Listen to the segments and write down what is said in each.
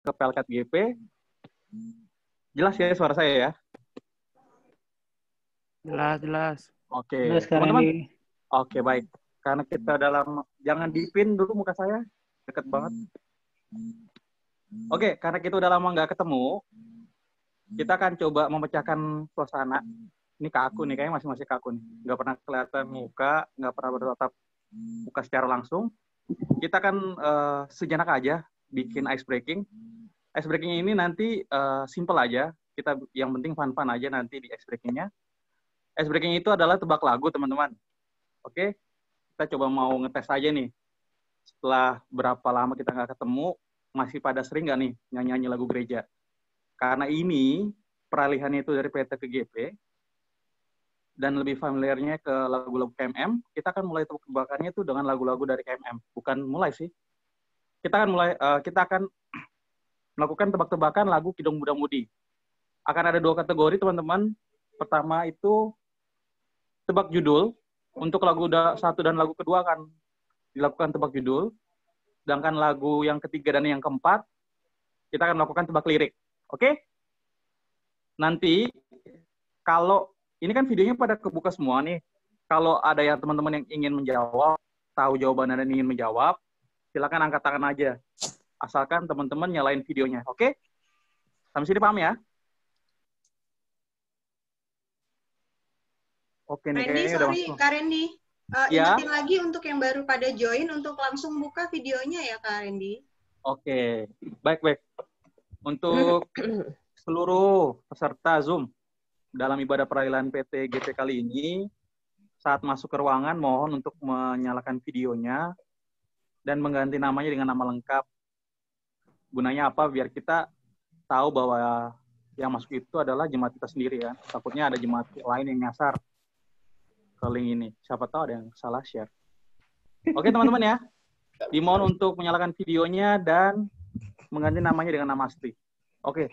ke Pelkat GP. Jelas ya suara saya ya? Jelas. Oke, Jelas, Kak teman-teman. Randy. Oke, baik. Karena kita dalam, jangan dipin dulu muka saya, deket banget. Oke, karena kita udah lama nggak ketemu, kita akan coba memecahkan suasana. Ini ke aku nih, kayaknya masih ke aku nih. Nggak pernah kelihatan muka, nggak pernah bertatap muka secara langsung. Kita akan sejenak aja bikin ice breaking. Ice breaking ini nanti simple aja. Kita yang penting fun-fun aja nanti di ice breakingnya. Ice breaking itu adalah tebak lagu, teman-teman. Oke, kita coba mau ngetes aja nih. Setelah berapa lama kita nggak ketemu, masih pada sering nggak nih nyanyi lagu gereja? Karena ini peralihannya itu dari PT ke GP, dan lebih familiarnya ke lagu-lagu KMM, kita akan mulai tebak-tebakannya itu dengan lagu-lagu dari KMM. Bukan mulai sih. Kita akan melakukan tebak-tebakan lagu Kidung Muda Mudi. Akan ada 2 kategori, teman-teman. Pertama itu tebak judul. Untuk lagu 1 dan lagu kedua akan dilakukan tebak judul. Sedangkan lagu yang ketiga dan yang keempat, kita akan melakukan tebak lirik. Oke? Nanti, kalau ini kan videonya pada kebuka semua nih. Kalau ada yang teman-teman yang ingin menjawab, tahu jawabannya dan ingin menjawab, silakan angkat tangan aja. Asalkan teman-teman nyalain videonya. Oke? Sampai sini paham ya? Oke nih, Randy, kayaknya udah sorry, masuk. Kak Randy. Ya. Ingetin lagi untuk yang baru pada join untuk langsung buka videonya ya, Kak Randy. Oke, baik. Untuk seluruh peserta Zoom dalam ibadah peralihan PT GP kali ini, saat masuk ke ruangan mohon untuk menyalakan videonya dan mengganti namanya dengan nama lengkap. Gunanya apa? Biar kita tahu bahwa yang masuk itu adalah jemaat kita sendiri kan. Takutnya ada jemaat lain yang nyasar ke link ini. Siapa tahu ada yang salah share. Oke teman-teman ya. Dimohon untuk menyalakan videonya dan mengganti namanya dengan nama asli. Oke.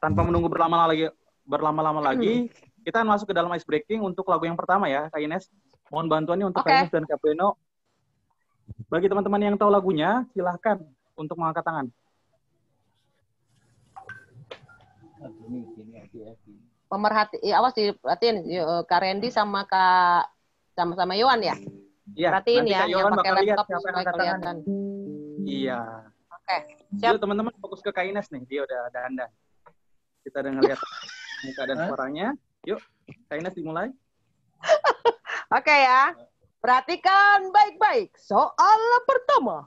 Tanpa menunggu berlama-lama lagi, kita akan masuk ke dalam ice breaking untuk lagu yang pertama ya, Kak Ines. Mohon bantuannya untuk Kak Ines dan Kak Beno. Bagi teman-teman yang tahu lagunya, silahkan untuk mengangkat tangan. Awas diperhatiin Kak Randy sama Kak sama Yohan ya. Iya. Perhatiin ya, yang pakai laptop siapa yang supaya angkat tangan. kelihatan. Iya. Oke. Siap teman-teman, fokus ke Kak Ines nih. Dia udah dandan. Kita udah ngeliat muka dan suaranya. Yuk, Kak Ines dimulai. Oke ya. Perhatikan baik-baik. Soal pertama.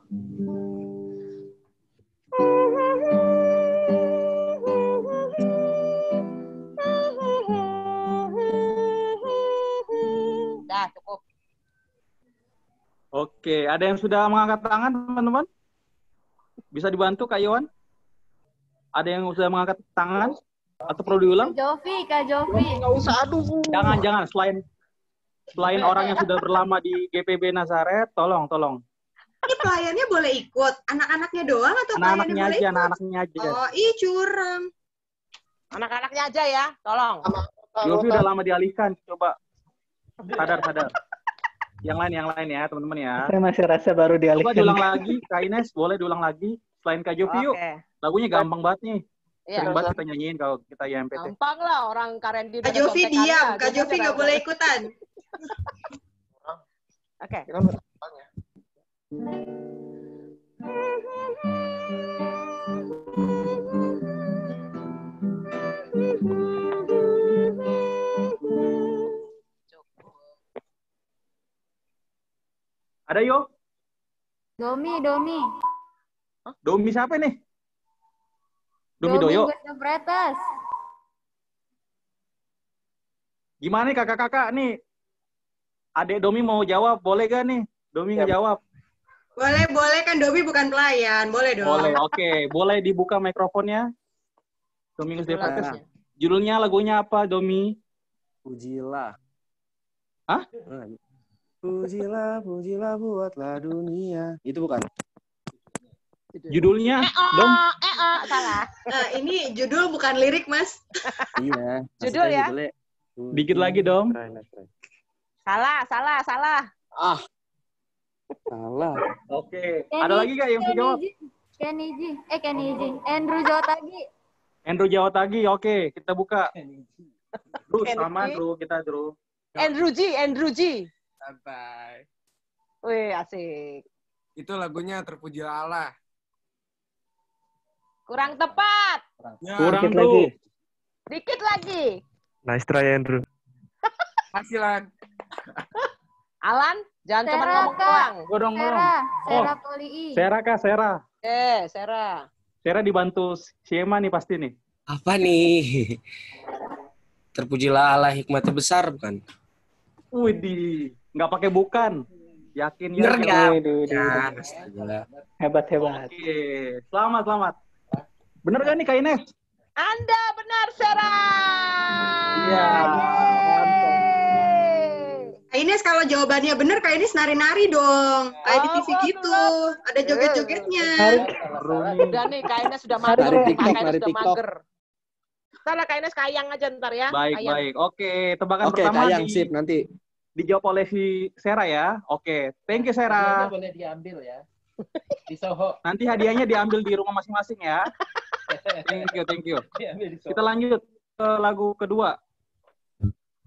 Dah, cukup. Oke, ada yang sudah mengangkat tangan, teman-teman? Bisa dibantu, Kak Yohan? Ada yang sudah mengangkat tangan? Atau perlu diulang? Kak Jovi. Nggak usah, aduh. Jangan. Selain orang yang sudah berlama di GPB Nazaret, tolong. Ini pelayannya boleh ikut? Anak-anaknya doang atau pelayannya boleh ikut? Anak-anaknya aja. Oh, curang. Anak-anaknya aja ya, tolong. Yofi udah lama dialihkan, coba. Sadar. Yang lain ya, teman-teman ya. Saya masih rasa baru dialihkan. Coba diulang lagi, Kak Ines, boleh diulang lagi. Selain Kak Jovi yuk. Lagunya gampang banget nih. Sering banget kita nyanyiin kalau kita YMPT. Gampang lah, orang Kak Randy. Kak Jovi diam, Kak Jovi nggak boleh ikutan. Oke. Ada yuk? Domi. Domi siapa nih? Domi Doyo. Bretes. Gimana nih kakak-kakak nih? Adek Domi mau jawab, boleh gak nih? Domi ngejawab. Boleh kan Domi bukan pelayan, boleh dong. Boleh, oke. Boleh dibuka mikrofonnya. Domingus Devates. Judulnya lagunya apa, Domi? Pujilah. Hah? Pujilah buatlah dunia. Itu bukan? Judulnya, Dom? Salah. Nah, ini judul bukan lirik, Mas. Iya. Judul ya? Dikit lagi, Dom. Salah. Ah. Salah. Oke. Ada lagi gak yang bisa jawab? Andrew Jawatagi. Andrew Jawatagi, oke, kita buka. Drew, sama Drew, kita Drew. Andrew G. Santai. Wih, asik. Itu lagunya Terpujilah Allah. Kurang tepat. Ya, Kurang Dikit Drew. lagi. Dikit lagi. Nice try, Andrew. hasilan. Alan, jangan cuma Sarah, ngomong Kak. doang. Dorong. Sera Polii. Sera Kak, Sera. Sarah. Sera dibantu Shema nih pasti nih. Apa nih? Terpujilah Allah hikmatnya besar bukan? Widih, nggak pakai bukan. Yakin ya? Bener nggak? Duh. Astaga. Hebat. Oke, selamat. Bener gak nih Kak Ines? Anda benar, Sarah. Iya. Kak Ines kalau jawabannya bener, Kak Ines nari-nari dong. Kayak di TV gitu. Ada joget-jogetnya. Udah nih, Kak Ines sudah mager. Nari TikTok, Kak Ines nari sudah TikTok. mager. Ntar lah Kak Ines kayang aja ntar ya. Kayang. Baik. Oke, tebakan Oke, pertama Kayang sip nanti. dijawab oleh si Sera ya. Oke, thank you Sera. Boleh diambil ya. Di Soho. Nanti hadiahnya diambil di rumah masing-masing ya. Thank you. Diambil di Soho. Kita lanjut ke lagu kedua.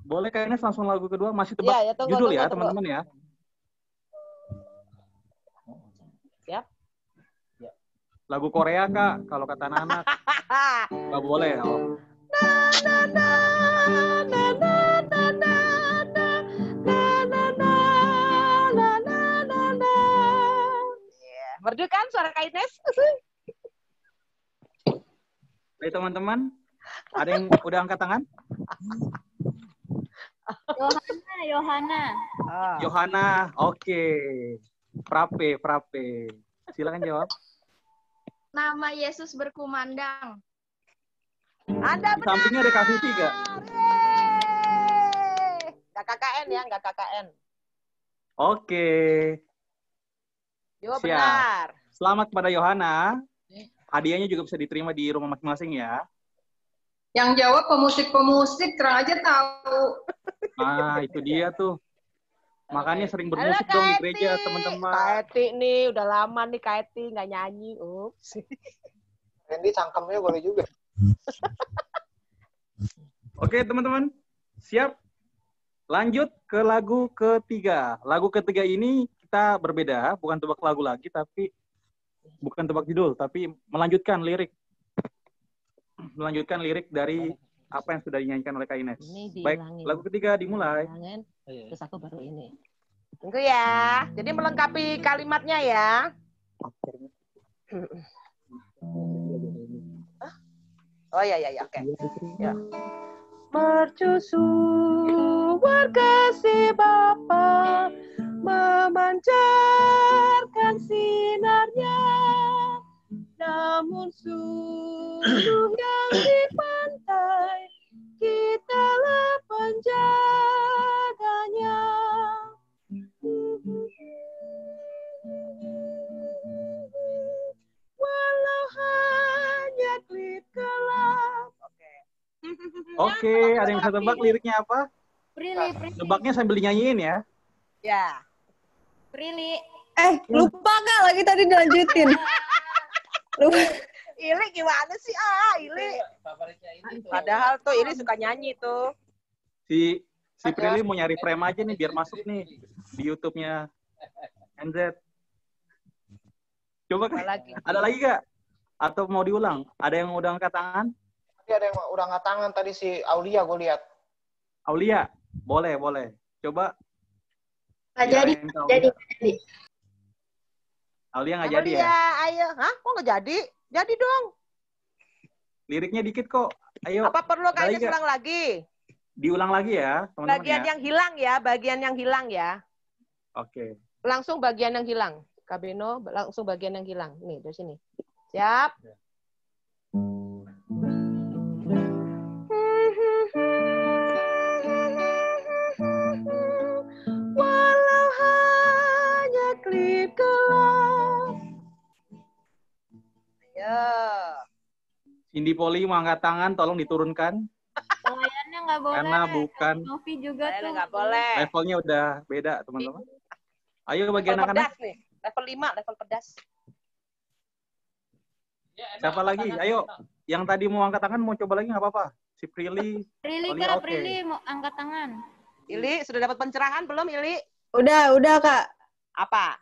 Boleh Kak Ines langsung lagu kedua? Masih tebak Iya, ya, tunggu, judul tunggu, ya tunggu. teman-teman ya. Siap. Lagu Korea Kak, kalau kata anak-anak. Nggak boleh. Oh. Merdu kan suara Kak Ines? Baik teman-teman, ada yang udah angkat tangan? Yohana. Yohana, oke. Frappe. Silakan jawab. Nama Yesus berkumandang. Anda Di benar. sampingnya ada Kak Vivi nggak? Yeay. Nggak KKN ya, nggak KKN. Oke. Yo, Siap. benar. Selamat kepada Yohana. Hadiahnya juga bisa diterima di rumah masing-masing ya. Yang jawab pemusik-pemusik, kurang aja tahu. Nah, itu dia tuh. Makanya sering bermusik Halo, dong di Kak gereja, Eti. teman-teman. Kak Eti nih, udah lama nih Kak Eti nggak nyanyi. Ups. Randy cangkemnya boleh juga. Oke, teman-teman. Siap? Lanjut ke lagu ketiga. Lagu ketiga ini kita berbeda, bukan tebak lagu lagi, tapi bukan tebak judul, tapi melanjutkan lirik. Melanjutkan lirik dari apa yang sudah dinyanyikan oleh Kak Ines. Ini Baik, dihilangin. lagu ketiga dimulai. Dihilangin. Terus aku baru ini. Tunggu ya. Jadi melengkapi kalimatnya ya. Oh ya, oke. Ya. Mercusu berkasih Bapa memancarkan sinarnya, namun sungguh yang di pantai kitalah penjaganya. Walau hanya klip gelap. Oke, ada yang bisa tebak liriknya apa? Prilly. Tebaknya sambil dinyanyiin ya. Ya. Prilly. Lupa nggak lagi tadi dilanjutin. Lupa. Ili gimana sih? Ili. Padahal tuh Ili suka nyanyi tuh. Si Prilly mau nyari frame aja nih biar masuk nih di YouTube-nya NZ. Coba Apa lagi? ada lagi gak? Atau mau diulang? Ada yang udah angkat tangan? Tadi ada yang udah angkat tangan tadi si Aulia gue lihat. Aulia, boleh. Coba. Nggak jadi. Aulia nggak jadi ya? Iya, ayo. Hah? Kok nggak jadi? Jadi dong. Liriknya dikit kok. Ayo. Apa perlu ada kayaknya lagi ulang lagi? Diulang lagi ya, teman-teman Bagian ya. yang hilang ya, bagian yang hilang ya. Oke. Langsung bagian yang hilang. Kabeno, langsung bagian yang hilang. Nih, dari sini. Siap. Walau hanya klip gelap. Ayo. Cindy Poli mau angkat tangan, tolong diturunkan. Pelayannya nggak boleh. Karena bukan Novi juga Kalian tuh. nggak boleh. levelnya udah beda, teman-teman. Ayo bagian Level anak-anak. pedas nih. Level 5, level pedas. Siapa lagi? Ayo, yang tadi mau angkat tangan mau coba lagi nggak apa-apa. Si Prilly. Prilly, Aulia, Kak, oke. Prilly mau angkat tangan. Ili, sudah dapat pencerahan belum, Ili? Udah, Kak. Apa?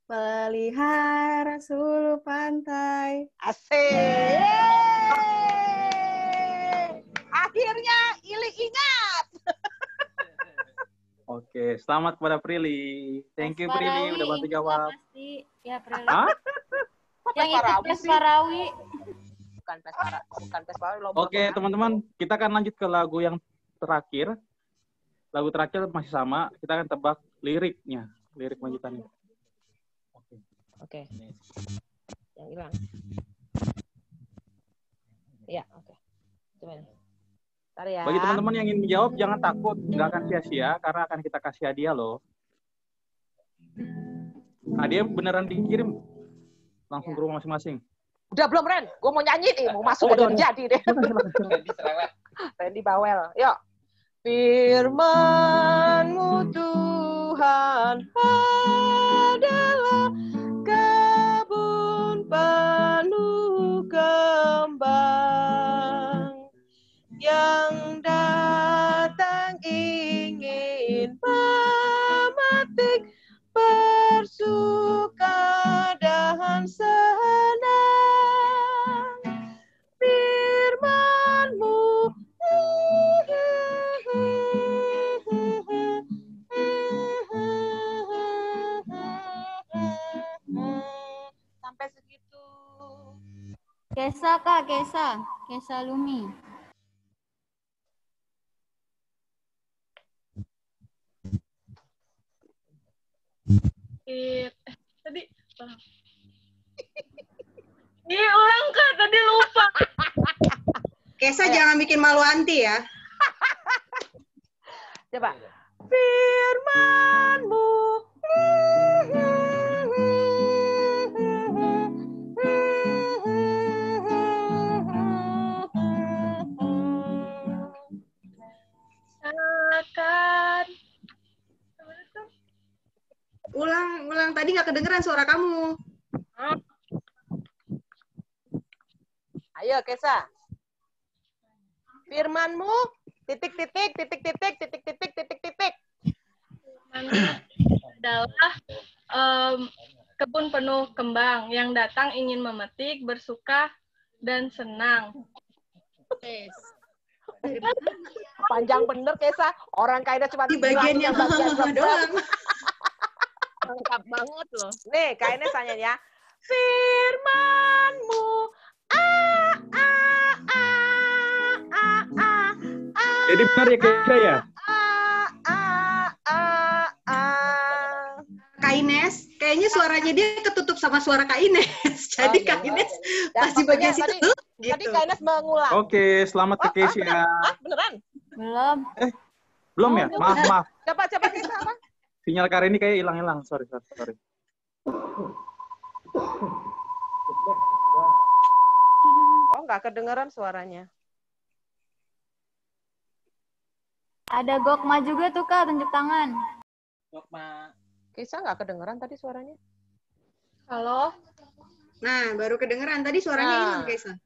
Pelihara sulu pantai. Asik. Akhirnya Ili ingat. Oke, selamat kepada Prilly. Thank you Prilly udah bantu jawab. Pasti. Ya, Prilly. Hah? Yang itu Pes Parawi. Bukan Pes Parawi. Oke, teman-teman, kita akan lanjut ke lagu yang terakhir. Lagu terakhir masih sama, kita akan tebak liriknya, lirik lanjutannya. Oke. Yang hilang. Iya, oke. Coba nih. Bentar ya. Bagi teman-teman yang ingin menjawab, jangan takut, nggak akan sia-sia, karena akan kita kasih hadiah loh. Hadiah beneran dikirim langsung ke rumah masing-masing. Udah belum, Ren? Gue mau nyanyi nih, mau masuk udah jadi deh. Randy Bawel, yuk. Firman-Mu Tuhan adalah kebun penuh kembang yang datang ingin memetik bersuka dan senang. Firman-Mu sampai segitu. Kesa, Kak, Kesa. Kesa Lumi. Tadi ulang Kak, tadi lupa. Kesa jangan bikin malu Anti ya. Coba. Firman-Mu akan Ulang tadi nggak kedengeran suara kamu. Ayo, Kesa. Firman-Mu adalah kebun penuh kembang yang datang ingin memetik, bersuka dan senang. Panjang bener, Kesa. Orang kayaknya cuma Di bagian yang doang. Lengkap banget loh. Nih, kayaknya tanya ya. Firman-Mu Jadi benar ya Kesa ya? Kak Ines, kayaknya suaranya dia ketutup sama suara Kak Ines. Jadi Kak Ines pasti bagian situ. Tadi Kak Ines mengulang. Oke, selamat ke Kesia. Beneran? Belum. Belum ya? Maaf. Coba Kesa apa? Sinyal Kak ini kayak hilang-hilang. Sorry. Oh, nggak kedengeran suaranya. Ada Gokma juga tuh, Kak, tunjuk tangan. Gokma. Kesa nggak kedengeran tadi suaranya? Halo? Nah, baru kedengeran. Tadi suaranya hilang, Kesa.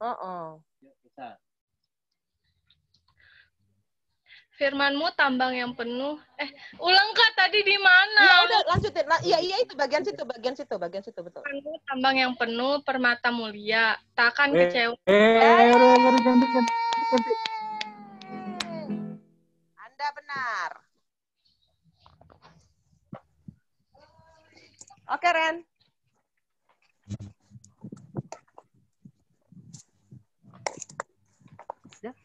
Firman-Mu tambang yang penuh. Ulang Kak, tadi di mana? Ya udah lanjutin. Iya itu bagian situ betul. Firman-Mu tambang yang penuh permata mulia, takkan kecewa. Ganti. Anda benar. Oke, Ren. Sudah.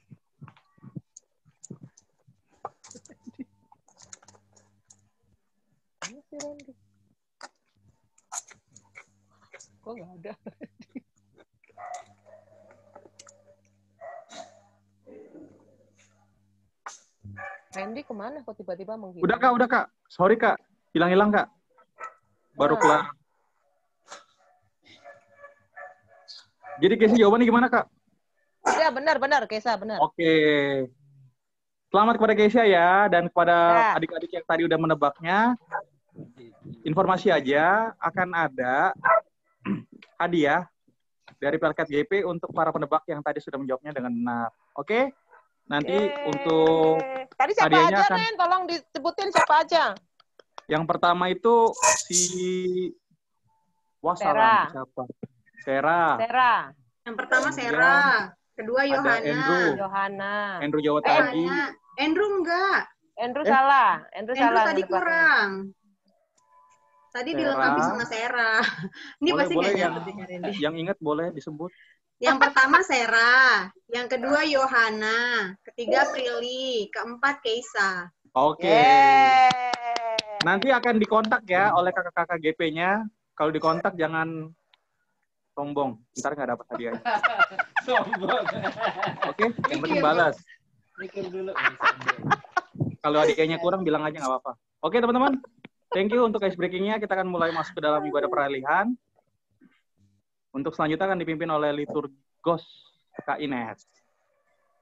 Mana sih Randy? Kok nggak ada? Randy kemana kok tiba-tiba menghilang? Udah Kak. Sorry Kak. Hilang-hilang Kak. Baru kelar. Jadi Kesa jawabannya gimana Kak? Ya benar Kesa benar. Oke. Selamat kepada Kesia ya dan kepada adik-adik yang tadi udah menebaknya. Informasi aja akan ada hadiah dari Pelkat GP untuk para penebak yang tadi sudah menjawabnya dengan benar. Oke? Nanti untuk Tadi siapa hadiahnya aja, akan Nen? Tolong disebutin siapa aja. yang pertama itu si Sera. siapa? Sera. Sera. Yang pertama Kemudian Sera, kedua ada Yohana. Andrew. Yohana. Andrew Jawa tadi. Yohana. Andrew enggak. Andrew salah. Andrew salah. Tadi menebaknya. kurang. Tadi Sera. dilengkapi sama Sera. Ini Boleh, pasti boleh nggak yang, nyebut nih, Randy. yang ingat boleh disebut. Yang pertama Sera, yang kedua Yohana, ketiga Prilly, keempat Keisa. Oke. Nanti akan dikontak ya oleh kakak-kakak GP-nya. Kalau dikontak jangan sombong, ntar nggak dapat hadiahnya. Sombong. Oke, yang penting balas. Mikir dulu. Kalau hadiahnya kurang bilang aja nggak apa-apa. Oke teman-teman, thank you untuk ice breaking-nya. Kita akan mulai masuk ke dalam ibadah peralihan. Untuk selanjutnya akan dipimpin oleh liturgos Kak Ines.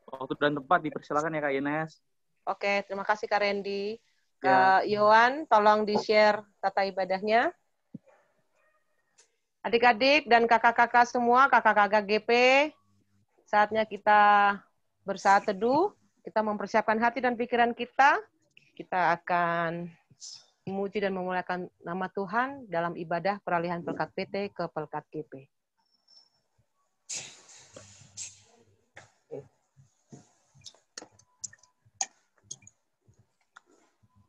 Waktu dan tempat dipersilakan ya Kak Ines. Oke, terima kasih Kak Randy. Kak Yohan, tolong di-share tata ibadahnya. Adik-adik dan kakak-kakak semua, kakak-kakak GP, saatnya kita bersaat teduh, kita mempersiapkan hati dan pikiran kita. Kita akan memuji dan memuliakan nama Tuhan dalam ibadah peralihan Pelkat PT ke Pelkat GP.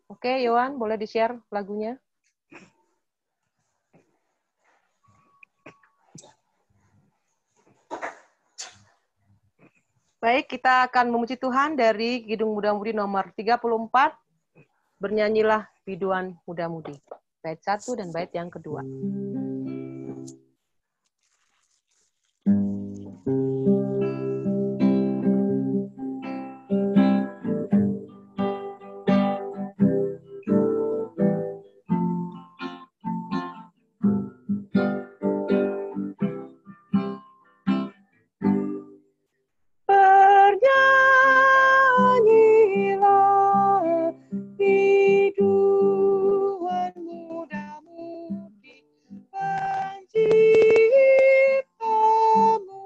Oke, Yohan, boleh di-share lagunya? Baik, kita akan memuji Tuhan dari Kidung Muda-Mudi nomor 34. Bernyanyilah biduan muda-mudi. Bait 1 dan bait yang kedua. Bernyanyilah biduan muda-mudi penciptamu,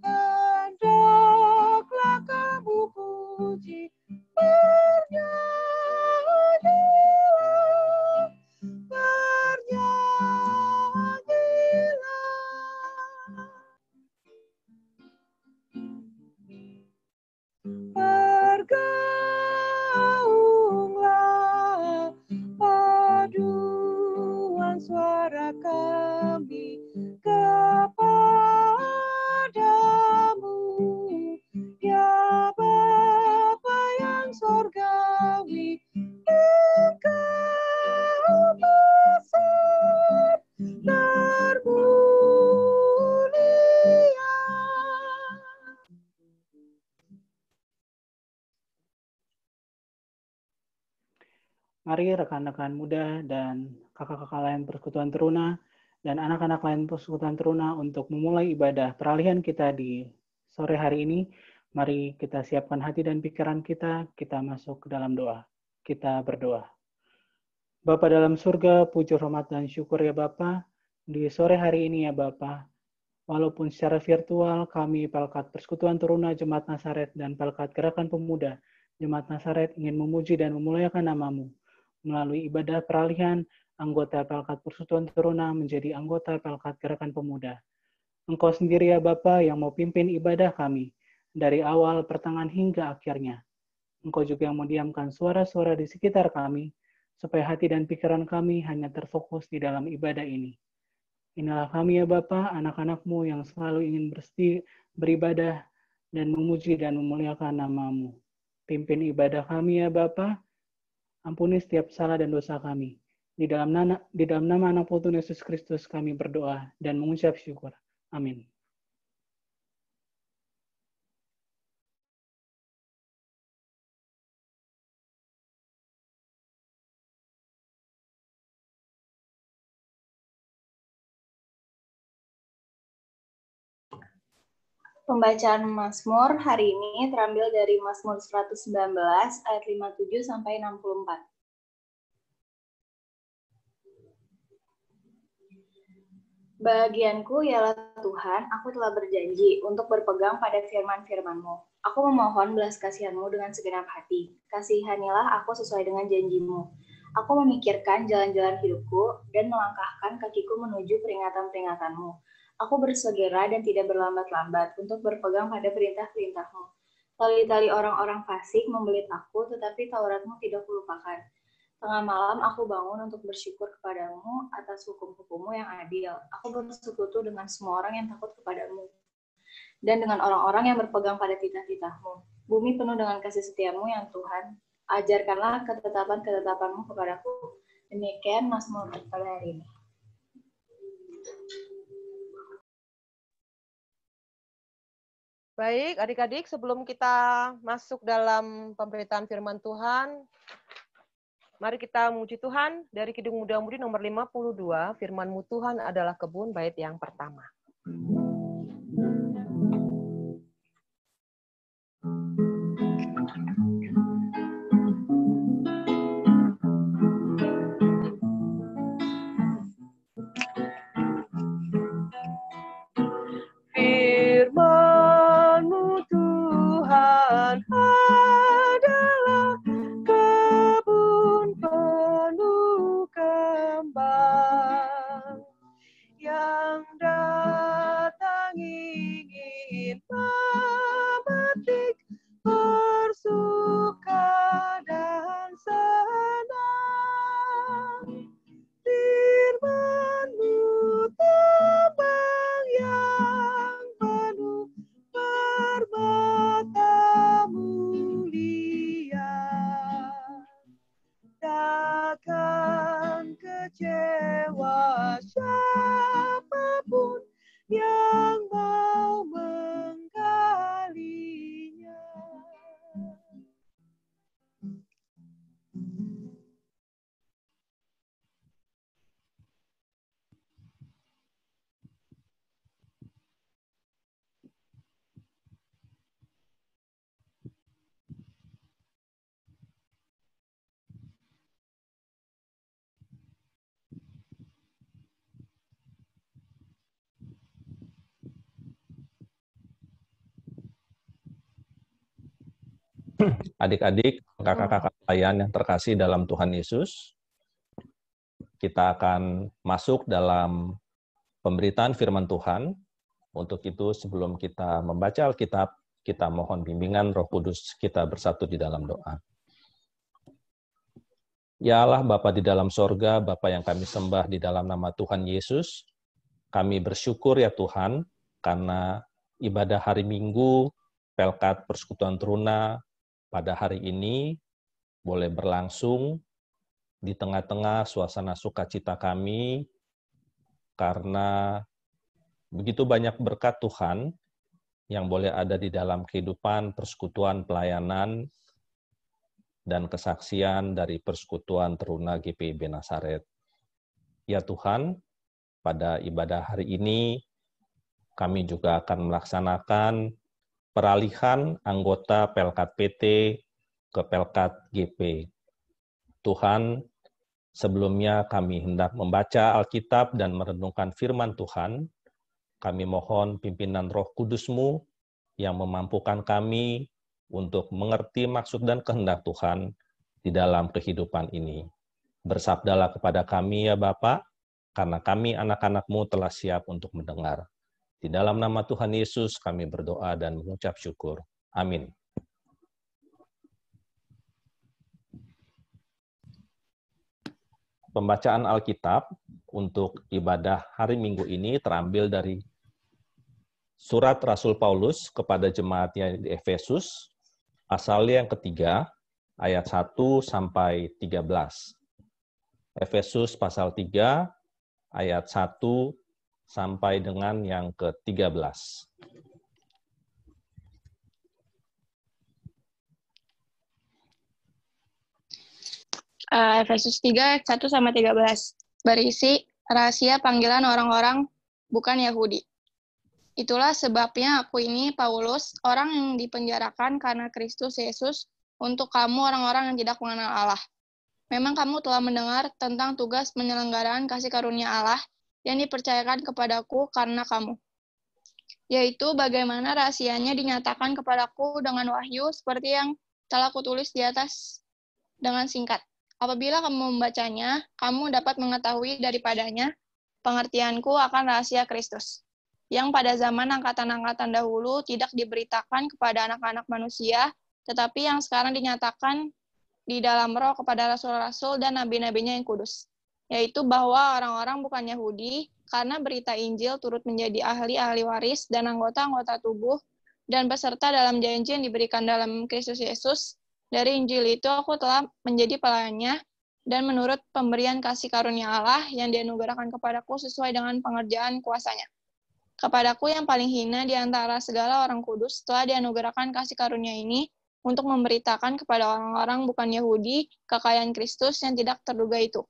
hendaklah kamu puji. Bernyanyilah, bernyanyilah. Bergaunglah paduan suara kami kepadamu, ya Bapa yang sorgawi, Engkau besar termulia. Mari rekan-rekan muda dan kakak-kakak lain Persekutuan Teruna dan anak-anak lain Persekutuan Teruna untuk memulai ibadah peralihan kita di sore hari ini. Mari kita siapkan hati dan pikiran kita masuk ke dalam doa. Kita berdoa. Bapa dalam surga, puji hormat dan syukur ya Bapa, di sore hari ini ya Bapa, walaupun secara virtual kami Pelkat Persekutuan Teruna Jemaat Nazaret dan Pelkat Gerakan Pemuda Jemaat Nazaret ingin memuji dan memuliakan nama-Mu. Melalui ibadah peralihan, anggota Pelkat Persekutuan Teruna menjadi anggota Pelkat Gerakan Pemuda. Engkau sendiri ya Bapa yang mau pimpin ibadah kami, dari awal, pertengahan, hingga akhirnya. Engkau juga yang mendiamkan suara-suara di sekitar kami, supaya hati dan pikiran kami hanya terfokus di dalam ibadah ini. Inilah kami ya Bapa, anak-anak-Mu yang selalu ingin beribadah dan memuji dan memuliakan nama-Mu. Pimpin ibadah kami ya Bapa, ampuni setiap salah dan dosa kami. Di dalam nama anak Tuhan Yesus Kristus kami berdoa dan mengucap syukur. Amin. Pembacaan Mazmur hari ini terambil dari Mazmur 119 ayat 57 sampai 64. Bagianku ialah Tuhan, aku telah berjanji untuk berpegang pada firman-firman-Mu. Aku memohon belas kasihan-Mu dengan segenap hati. Kasihanilah aku sesuai dengan janji-Mu. Aku memikirkan jalan-jalan hidupku dan melangkahkan kakiku menuju peringatan-peringatan-Mu. Aku bersegera dan tidak berlambat-lambat untuk berpegang pada perintah-perintah-Mu. Tali-tali orang-orang fasik membelit aku, tetapi Taurat-Mu tidak kulupakan. Tengah malam aku bangun untuk bersyukur kepadamu atas hukum-hukum-Mu yang adil. Aku bersekutu dengan semua orang yang takut kepadamu dan dengan orang-orang yang berpegang pada titah-titah-Mu. Bumi penuh dengan kasih setia-Mu yang Tuhan. Ajarkanlah ketetapan-ketetapan-Mu kepadaku. Demikian Mazmur pada hari ini. Baik, adik-adik, sebelum kita masuk dalam pemberitaan firman Tuhan, mari kita memuji Tuhan dari Kidung Muda-Mudi nomor 52, firman-Mu Tuhan adalah kebun, bait yang pertama. Firman-Mu Tuhan adalah kebun penuh kembang yang datang ingin memetik bersuka dan senang. Firman-Mu tembang yang penuh permata mulia, takkan kecewa siapapun yang mau menggalinya. Adik-adik, kakak-kakak kalian yang terkasih dalam Tuhan Yesus, kita akan masuk dalam pemberitaan firman Tuhan. Untuk itu, sebelum kita membaca Alkitab, kita mohon bimbingan Roh Kudus, kita bersatu di dalam doa. Ya Allah, Bapa di dalam sorga, Bapa yang kami sembah di dalam nama Tuhan Yesus, kami bersyukur ya Tuhan, karena ibadah hari Minggu, Pelkat Persekutuan Teruna, pada hari ini boleh berlangsung di tengah-tengah suasana sukacita kami, karena begitu banyak berkat Tuhan yang boleh ada di dalam kehidupan persekutuan pelayanan dan kesaksian dari Persekutuan Teruna GPIB Nazaret. Ya Tuhan, pada ibadah hari ini kami juga akan melaksanakan peralihan anggota Pelkat PT ke Pelkat GP. Tuhan, sebelumnya kami hendak membaca Alkitab dan merenungkan firman Tuhan. Kami mohon pimpinan Roh Kudus-Mu yang memampukan kami untuk mengerti maksud dan kehendak Tuhan di dalam kehidupan ini. Bersabdalah kepada kami ya Bapa, karena kami anak-anak-Mu telah siap untuk mendengar. Di dalam nama Tuhan Yesus kami berdoa dan mengucap syukur. Amin. Pembacaan Alkitab untuk ibadah hari Minggu ini terambil dari surat Rasul Paulus kepada jemaatnya di Efesus, pasal yang ketiga, ayat 1 sampai 13. Efesus pasal 3, ayat 1 sampai dengan yang ke-13. Efesus 3, 1 sampai 13. Berisi rahasia panggilan orang-orang bukan Yahudi. Itulah sebabnya aku ini, Paulus, orang yang dipenjarakan karena Kristus Yesus, untuk kamu orang-orang yang tidak mengenal Allah. Memang kamu telah mendengar tentang tugas penyelenggaraan kasih karunia Allah yang dipercayakan kepadaku karena kamu. Yaitu bagaimana rahasianya dinyatakan kepadaku dengan wahyu seperti yang telah kutulis di atas dengan singkat. Apabila kamu membacanya, kamu dapat mengetahui daripadanya pengertianku akan rahasia Kristus, yang pada zaman angkatan-angkatan dahulu tidak diberitakan kepada anak-anak manusia, tetapi yang sekarang dinyatakan di dalam roh kepada rasul-rasul dan nabi-nabinya yang kudus, yaitu bahwa orang-orang bukan Yahudi, karena berita Injil turut menjadi ahli-ahli waris dan anggota-anggota tubuh, dan peserta dalam janji yang diberikan dalam Kristus Yesus. Dari Injil itu aku telah menjadi pelayannya, dan menurut pemberian kasih karunia Allah yang dianugerahkan kepadaku sesuai dengan pengerjaan kuasanya. Kepadaku yang paling hina di antara segala orang kudus telah dianugerahkan kasih karunia ini untuk memberitakan kepada orang-orang bukan Yahudi kekayaan Kristus yang tidak terduga itu,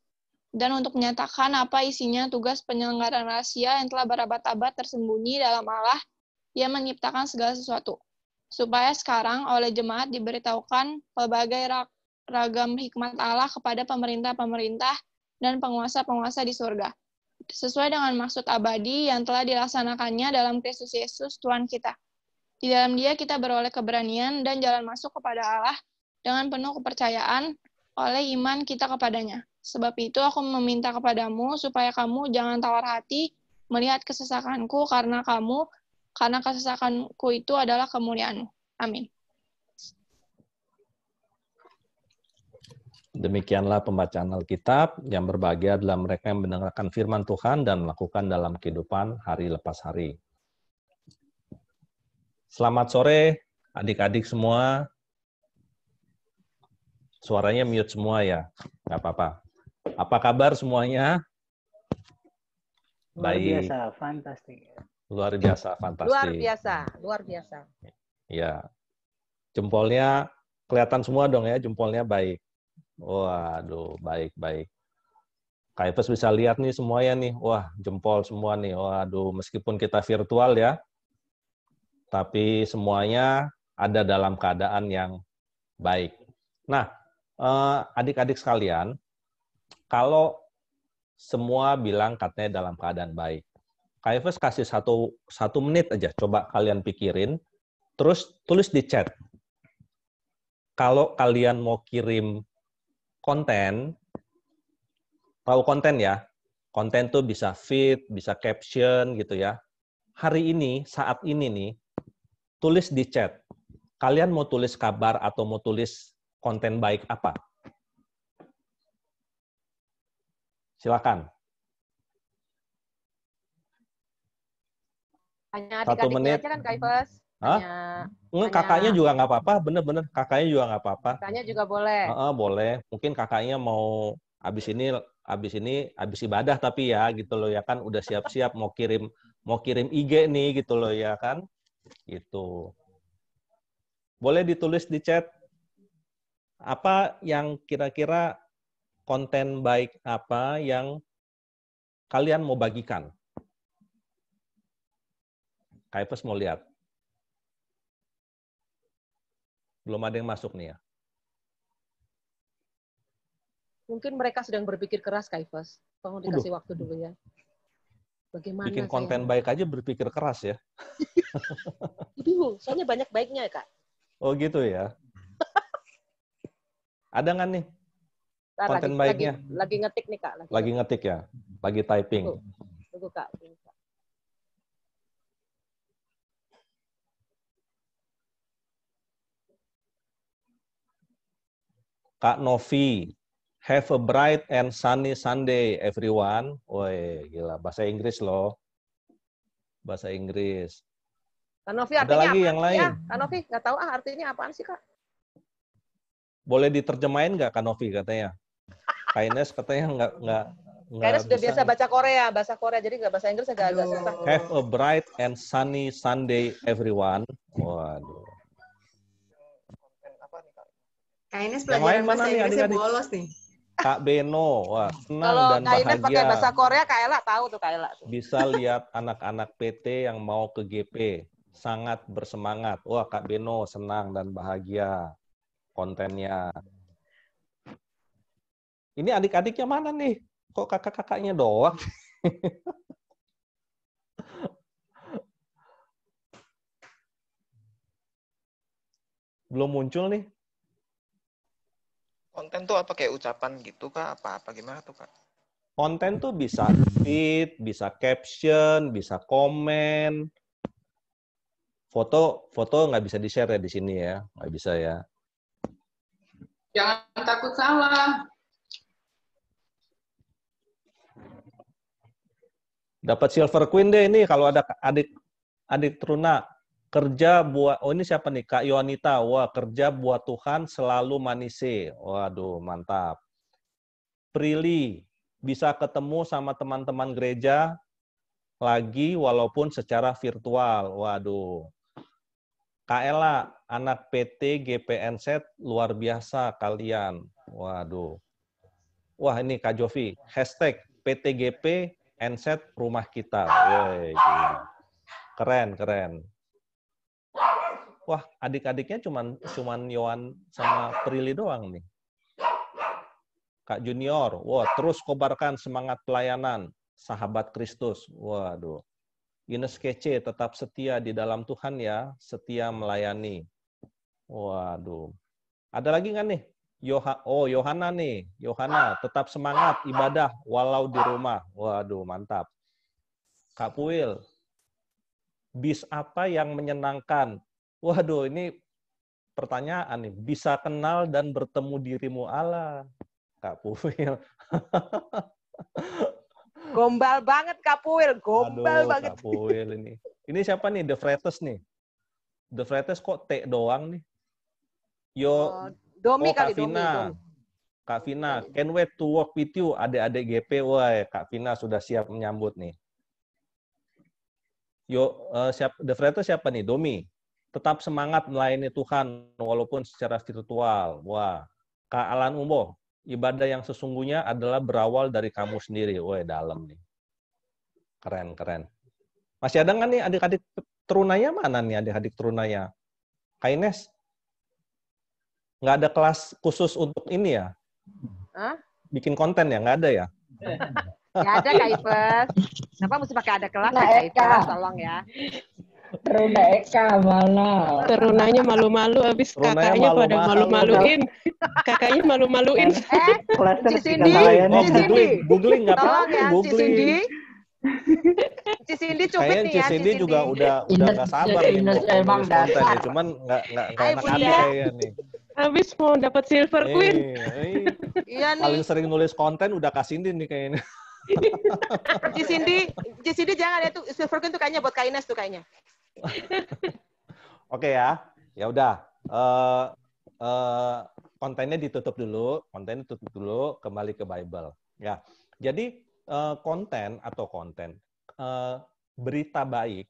dan untuk menyatakan apa isinya tugas penyelenggaraan rahasia yang telah berabad-abad tersembunyi dalam Allah yang menciptakan segala sesuatu, supaya sekarang oleh jemaat diberitahukan pelbagai ragam hikmat Allah kepada pemerintah-pemerintah dan penguasa-penguasa di surga, sesuai dengan maksud abadi yang telah dilaksanakannya dalam Kristus Yesus Tuhan kita. Di dalam Dia kita beroleh keberanian dan jalan masuk kepada Allah dengan penuh kepercayaan oleh iman kita kepadanya. Sebab itu aku meminta kepadamu supaya kamu jangan tawar hati melihat kesesakanku karena kesesakanku itu adalah kemuliaan-Mu. Amin. Demikianlah pembacaan Alkitab. Yang berbahagia adalah mereka yang mendengarkan firman Tuhan dan melakukan dalam kehidupan hari lepas hari. Selamat sore adik-adik semua. Suaranya mute semua ya, nggak apa-apa. Apa kabar semuanya? Luar Baik. biasa, fantastik. Luar biasa, fantastik. Luar biasa, luar biasa. Ya, jempolnya kelihatan semua dong ya, jempolnya baik. Waduh, baik-baik. Kak Ipes bisa lihat nih semuanya nih, wah jempol semua nih, waduh meskipun kita virtual ya, tapi semuanya ada dalam keadaan yang baik. Nah, adik-adik sekalian, kalau semua bilang katanya dalam keadaan baik, Kak Ipes kasih satu menit aja, coba kalian pikirin, terus tulis di chat. Kalau kalian mau kirim konten, tahu konten ya, konten tuh bisa feed, bisa caption gitu ya. Hari ini, saat ini nih, tulis di chat. Kalian mau tulis kabar atau mau tulis konten baik apa? Silakan. Hanya 1 menit. adik-adiknya aja kan, Kak Ipes? Kakaknya juga nggak apa-apa, bener-bener kakaknya juga nggak apa-apa. Kakaknya juga boleh. Boleh. Mungkin kakaknya mau habis ibadah tapi ya gitu loh ya kan udah siap-siap mau kirim IG nih gitu loh ya kan. Gitu. Boleh ditulis di chat apa yang kira-kira konten baik apa yang kalian mau bagikan. Kak Ipes mau lihat. Belum ada yang masuk nih ya. Mungkin mereka sedang berpikir keras, Kak Ipes. Tolong dikasih waktu dulu ya. Bagaimana bikin konten baik aja berpikir keras ya. Bingung, soalnya banyak baiknya, Kak. Oh gitu ya. Ada nggak nih konten baiknya? Lagi ngetik nih, Kak. Lagi ngetik ya? Lagi typing? Tunggu, Kak. Kak Novi, have a bright and sunny Sunday, everyone. Woi, gila. Bahasa Inggris loh. Bahasa Inggris. Kak Novi, ada lagi yang lain? Ya, Kak Novi, nggak tahu artinya apaan sih, Kak? Boleh diterjemahin nggak, Kak Novi, katanya? Kak Ines katanya nggak Kayaknya sudah biasa baca Korea, bahasa Korea, jadi nggak bahasa Inggris agak susah. Have a bright and sunny Sunday, everyone. Waduh. Kak Ines pelajaran bahasa Inggrisnya bolos nih. Kak Beno, wah senang kalau dan Kak Ines bahagia. pakai bahasa Korea, Kak Ella tahu tuh Kak Ella. Bisa lihat anak-anak PT yang mau ke GP. Sangat bersemangat. Wah, Kak Beno senang dan bahagia kontennya. Ini adik-adiknya mana nih? Kok kakak-kakaknya doang? Belum muncul nih. Konten tuh apa kayak ucapan gitu Kak? Apa gimana tuh Kak? Konten tuh bisa feed, bisa caption, bisa komen. Foto nggak bisa di-share ya di sini ya. Nggak bisa ya. Jangan takut salah. Dapat Silver Queen deh ini kalau ada adik teruna. Kerja buat, oh ini siapa nih? Kak Yohanita. Wah, kerja buat Tuhan selalu manise. Waduh, mantap. Prilly, bisa ketemu sama teman-teman gereja lagi walaupun secara virtual. Waduh. Kak Ella, anak PT GPNZ luar biasa kalian. Waduh. Wah, ini Kak Jovi. Hashtag PTGP NZ rumah kita. Wey, keren, keren. Wah, adik-adiknya cuman Yohan sama Prilly doang nih. Kak Junior, wah terus kobarkan semangat pelayanan, sahabat Kristus. Waduh. Ines Kece, tetap setia di dalam Tuhan ya, setia melayani. Waduh. Ada lagi nggak nih? Yohana nih. Yohana, tetap semangat ibadah walau di rumah. Waduh, mantap. Kak Puil, bis apa yang menyenangkan? Waduh, ini pertanyaan nih. Bisa kenal dan bertemu dirimu Allah. Kak Puil. Gombal banget Kak Puil, gombal Aduh, banget. Kak Puil ini. Ini siapa nih? The Fretes nih. The Fretes kok T doang nih? Domi kali, Kak Vina. Domi. Kak Vina, can wait to work with you. Adik-adik GP, wah Kak Vina sudah siap menyambut nih. The Fretes siapa nih? Domi. Tetap semangat melayani Tuhan walaupun secara virtual. Wah, Kak Alan Umbo, ibadah yang sesungguhnya adalah berawal dari kamu sendiri. Wah, dalam nih. Keren, keren. Masih ada nggak nih adik-adik terunanya? Mana nih adik-adik terunanya? Kak Ines? Nggak ada kelas khusus untuk ini ya? Hah? Bikin konten ya? Nggak ada ya? Nggak ada Kak Ipes. Kenapa mesti pakai ada kelas ya Kak Ipes? Tolong ya. Teruna Eka mana? Terunanya malu-malu, habis kakaknya pada malu-maluin. Kakaknya malu-maluin. Ci Cindy, googling nggak tolong apa-apa, ya, Ci googling. Cindy. Ci Cindy cupit Kayaknya nih Ci ya, Cindy juga udah nggak sabar nih mau nulis konten ya. Cuman nggak enak hati kayaknya nih. Habis mau dapat Silver Queen. Iya nih. Paling sering nulis konten udah Kak Cindy nih kayaknya. Ci Cindy jangan ya, tuh Silver Queen tuh kayaknya buat Kak Ines tuh kayaknya. Oke ya, ya udah. Kontennya ditutup dulu, kembali ke Bible. Ya, jadi konten berita baik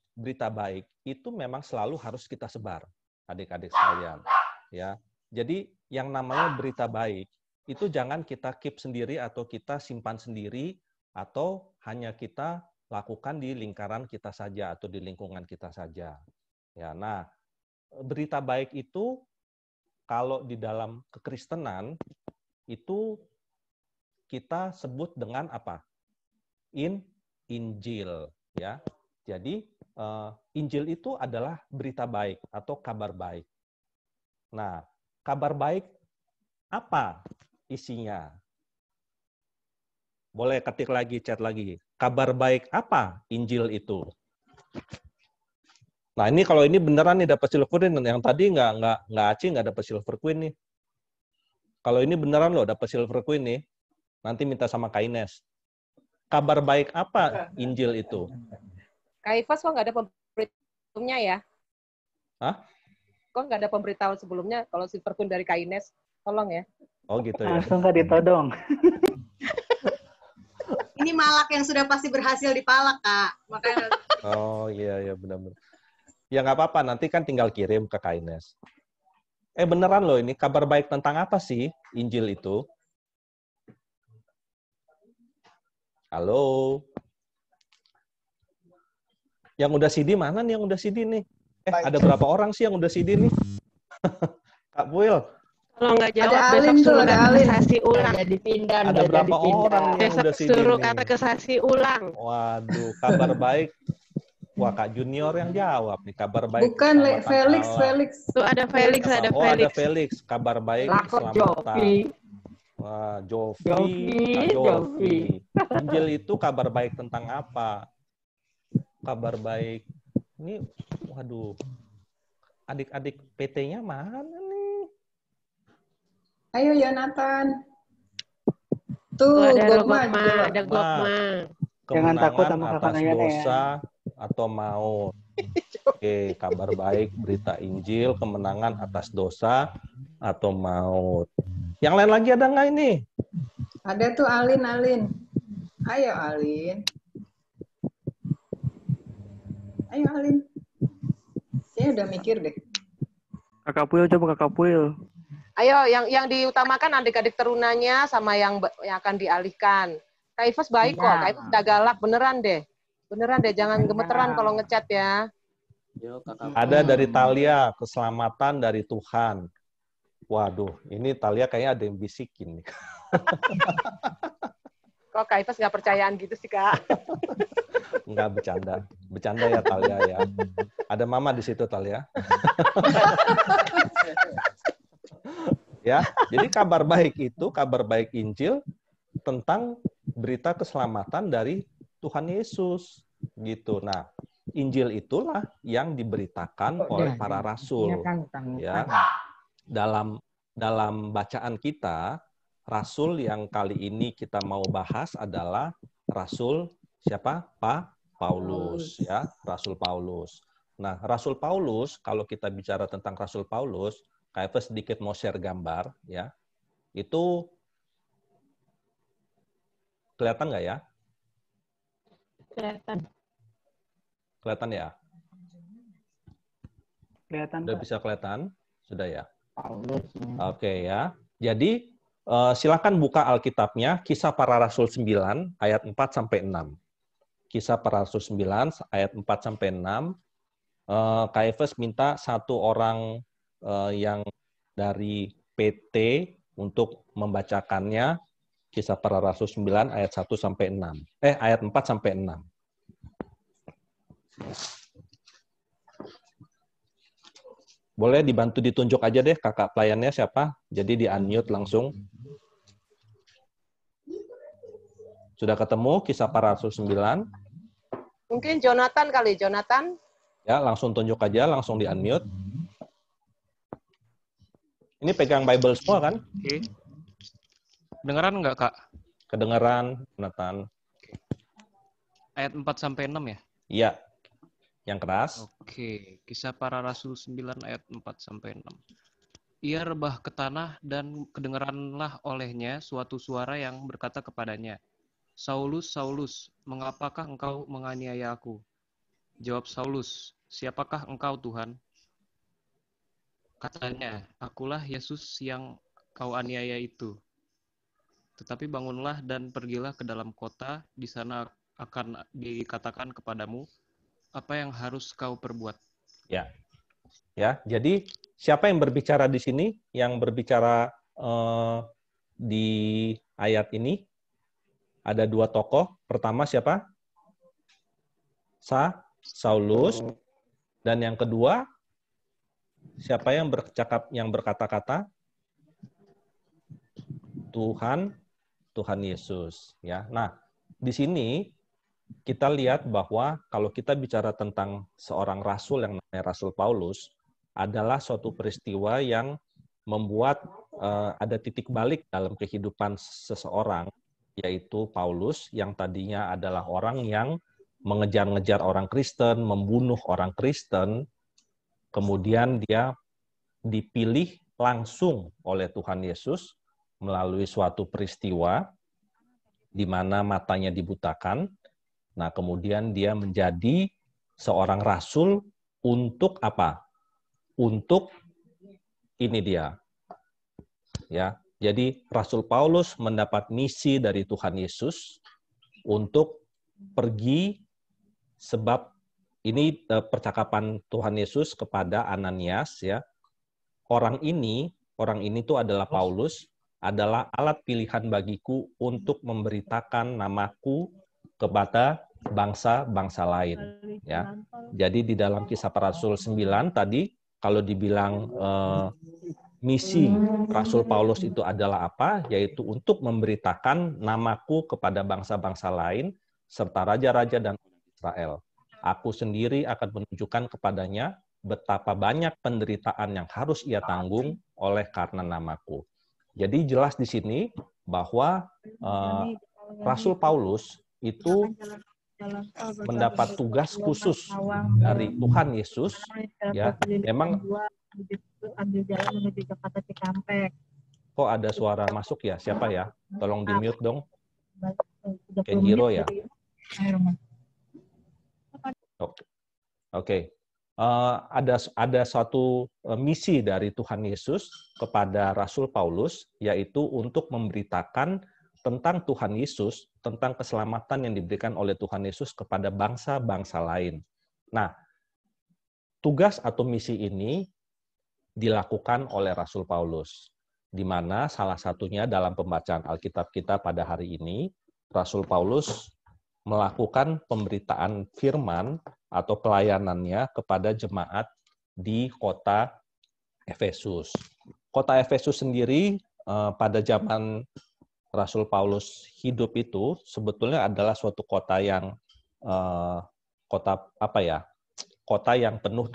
itu memang selalu harus kita sebar, adik-adik sekalian. Ya, jadi yang namanya berita baik itu jangan kita keep sendiri atau kita simpan sendiri atau hanya kita lakukan di lingkaran kita saja atau di lingkungan kita saja. Ya, nah, berita baik itu kalau di dalam kekristenan itu kita sebut dengan apa? Injil, ya. Jadi Injil itu adalah berita baik atau kabar baik. Nah, kabar baik apa isinya? Boleh ketik lagi, chat lagi. Kabar baik apa Injil itu? Nah, ini kalau ini beneran nih dapat Silver Queen, yang tadi nggak Aci nggak dapat Silver Queen nih. Kalau ini beneran loh dapat Silver Queen nih, nanti minta sama Kak Ines. Kabar baik apa Injil itu? Kak Ivas kok nggak ada pemberitahuan sebelumnya ya? Hah? Kok nggak ada pemberitahuan sebelumnya kalau Silver Queen dari Kak Ines? Tolong ya. Oh gitu ya. Langsung nggak ditodong. Ini malak yang sudah pasti berhasil dipalak, Kak. Makanya. Oh iya benar-benar. Ya nggak apa-apa, nanti kan tinggal kirim ke Kak Ines. Beneran loh ini, kabar baik tentang apa sih Injil itu? Halo? Yang udah CD mana nih yang udah CD nih? Ada berapa orang sih yang udah CD nih? Kak Puil? Kalau nggak jawab besok suruh katekisasi ulang. Ada berapa orang yang udah CD suruh nih? katekisasi ulang. Waduh, kabar baik. Wah, Kak Junior yang jawab nih. Kabar baik Bukan, Le. keselamatan Felix, Allah. Felix. Tuh ada Felix, Apa? ada Oh, ada Felix. Felix. Kabar baik Lakot keselamatan. Jovi. Wah, Jovi, Jovi, Kak Jovi. Jovi. Injil itu kabar baik tentang apa? Kabar baik. Ini, waduh. Adik-adik PT-nya mana nih? Ayo, Yonatan. Tuh Tuh, ada Gokma Gokma, juga. ada Gokma. Jangan takut Kemenangan sama atas kakak Nayana ya. dosa atau maut. Oke, kabar baik, berita Injil, kemenangan atas dosa atau maut. Yang lain lagi ada nggak ini? Ada tuh Alin. Ayo, Alin. Ayo, Alin. Kayaknya udah mikir deh. Kakak Puil, coba Kakak Puil. Ayo, yang diutamakan adik-adik terunanya sama yang akan dialihkan. Kak Ifes baik kok, Kak Ifes udah galak, beneran deh. Beneran deh, jangan gemeteran kalau ngechat ya. Ada dari Talia, keselamatan dari Tuhan. Waduh, ini Talia kayaknya ada yang bisikin nih. Kok Kak Ifes nggak percayaan gitu sih, Kak? Enggak, bercanda. Bercanda ya Talia ya. Ada mama di situ Talia. Ya, jadi kabar baik itu, kabar baik Injil tentang berita keselamatan dari Tuhan Yesus gitu. Nah, Injil itulah yang diberitakan oleh para rasul. Ya. Dalam bacaan kita, rasul yang kali ini kita mau bahas adalah rasul siapa? Paulus ya, Rasul Paulus. Nah, Rasul Paulus, kalau kita bicara tentang Rasul Paulus, Kak Eva sedikit mau share gambar ya. Itu kelihatan nggak ya? Kelihatan. Kelihatan ya? Kelihatan. Sudah bisa kelihatan? Sudah ya? Paulus. Oke ya. Jadi silakan buka Alkitabnya, Kisah Para Rasul 9 ayat 4 sampai 6. Kisah Para Rasul 9 ayat 4 sampai 6. Kak Efes minta satu orang yang dari PT untuk membacakannya, Kisah Para Rasul 9 ayat 1 sampai 6. Ayat 4 sampai 6. Boleh dibantu ditunjuk aja deh kakak pelayannya siapa? Jadi di-unmute langsung. Sudah ketemu Kisah Para Rasul 9? Mungkin Jonathan kali, Jonathan. Ya, langsung tunjuk aja, langsung di-unmute. Ini pegang Bible semua kan? Oke. Kedengeran nggak, Kak? Kedengeran, Jonathan. Ayat 4 sampai 6 ya? Iya. Yang keras. Oke, Kisah Para Rasul 9 ayat 4 sampai 6. Ia rebah ke tanah dan kedengeranlah olehnya suatu suara yang berkata kepadanya, Saulus, Saulus, mengapakah engkau menganiaya aku? Jawab Saulus, siapakah engkau Tuhan? Katanya, akulah Yesus yang kau aniaya itu. Tetapi bangunlah dan pergilah ke dalam kota, di sana akan dikatakan kepadamu apa yang harus kau perbuat. Ya. Ya, jadi siapa yang berbicara di sini? Yang berbicara di ayat ini ada dua tokoh. Pertama siapa? Saulus. Dan yang kedua, siapa yang berkata-kata? Tuhan Yesus. Ya. Nah, di sini kita lihat bahwa kalau kita bicara tentang seorang rasul yang namanya Rasul Paulus, adalah suatu peristiwa yang membuat ada titik balik dalam kehidupan seseorang, yaitu Paulus yang tadinya adalah orang yang mengejar-ngejar orang Kristen, membunuh orang Kristen, kemudian dia dipilih langsung oleh Tuhan Yesus melalui suatu peristiwa di mana matanya dibutakan. Nah, kemudian dia menjadi seorang rasul untuk apa? Untuk ini dia. Ya. Jadi Rasul Paulus mendapat misi dari Tuhan Yesus untuk pergi, sebab ini percakapan Tuhan Yesus kepada Ananias ya. Orang ini itu adalah Paulus, adalah alat pilihan bagiku untuk memberitakan namaku kepada bangsa-bangsa lain, ya. Jadi di dalam Kisah Para Rasul 9 tadi kalau dibilang misi Rasul Paulus itu adalah apa? Yaitu untuk memberitakan namaku kepada bangsa-bangsa lain serta raja-raja dan Israel. Aku sendiri akan menunjukkan kepadanya betapa banyak penderitaan yang harus ia tanggung oleh karena namaku. Jadi jelas di sini bahwa Rasul Paulus itu mendapat tugas khusus dari Tuhan Yesus, ya. Memang ambil jalan menuju Jakarta Cikampek. Kok ada suara masuk ya? Siapa ya? Tolong di-mute dong. Kenjiro ya? Oke. Ada suatu misi dari Tuhan Yesus kepada Rasul Paulus, yaitu untuk memberitakan tentang Tuhan Yesus, tentang keselamatan yang diberikan oleh Tuhan Yesus kepada bangsa-bangsa lain. Nah, tugas atau misi ini dilakukan oleh Rasul Paulus, di mana salah satunya dalam pembacaan Alkitab kita pada hari ini, Rasul Paulus melakukan pemberitaan firman atau pelayanannya kepada jemaat di kota Efesus. Kota Efesus sendiri pada zaman Rasul Paulus hidup itu sebetulnya adalah suatu kota yang kota yang penuh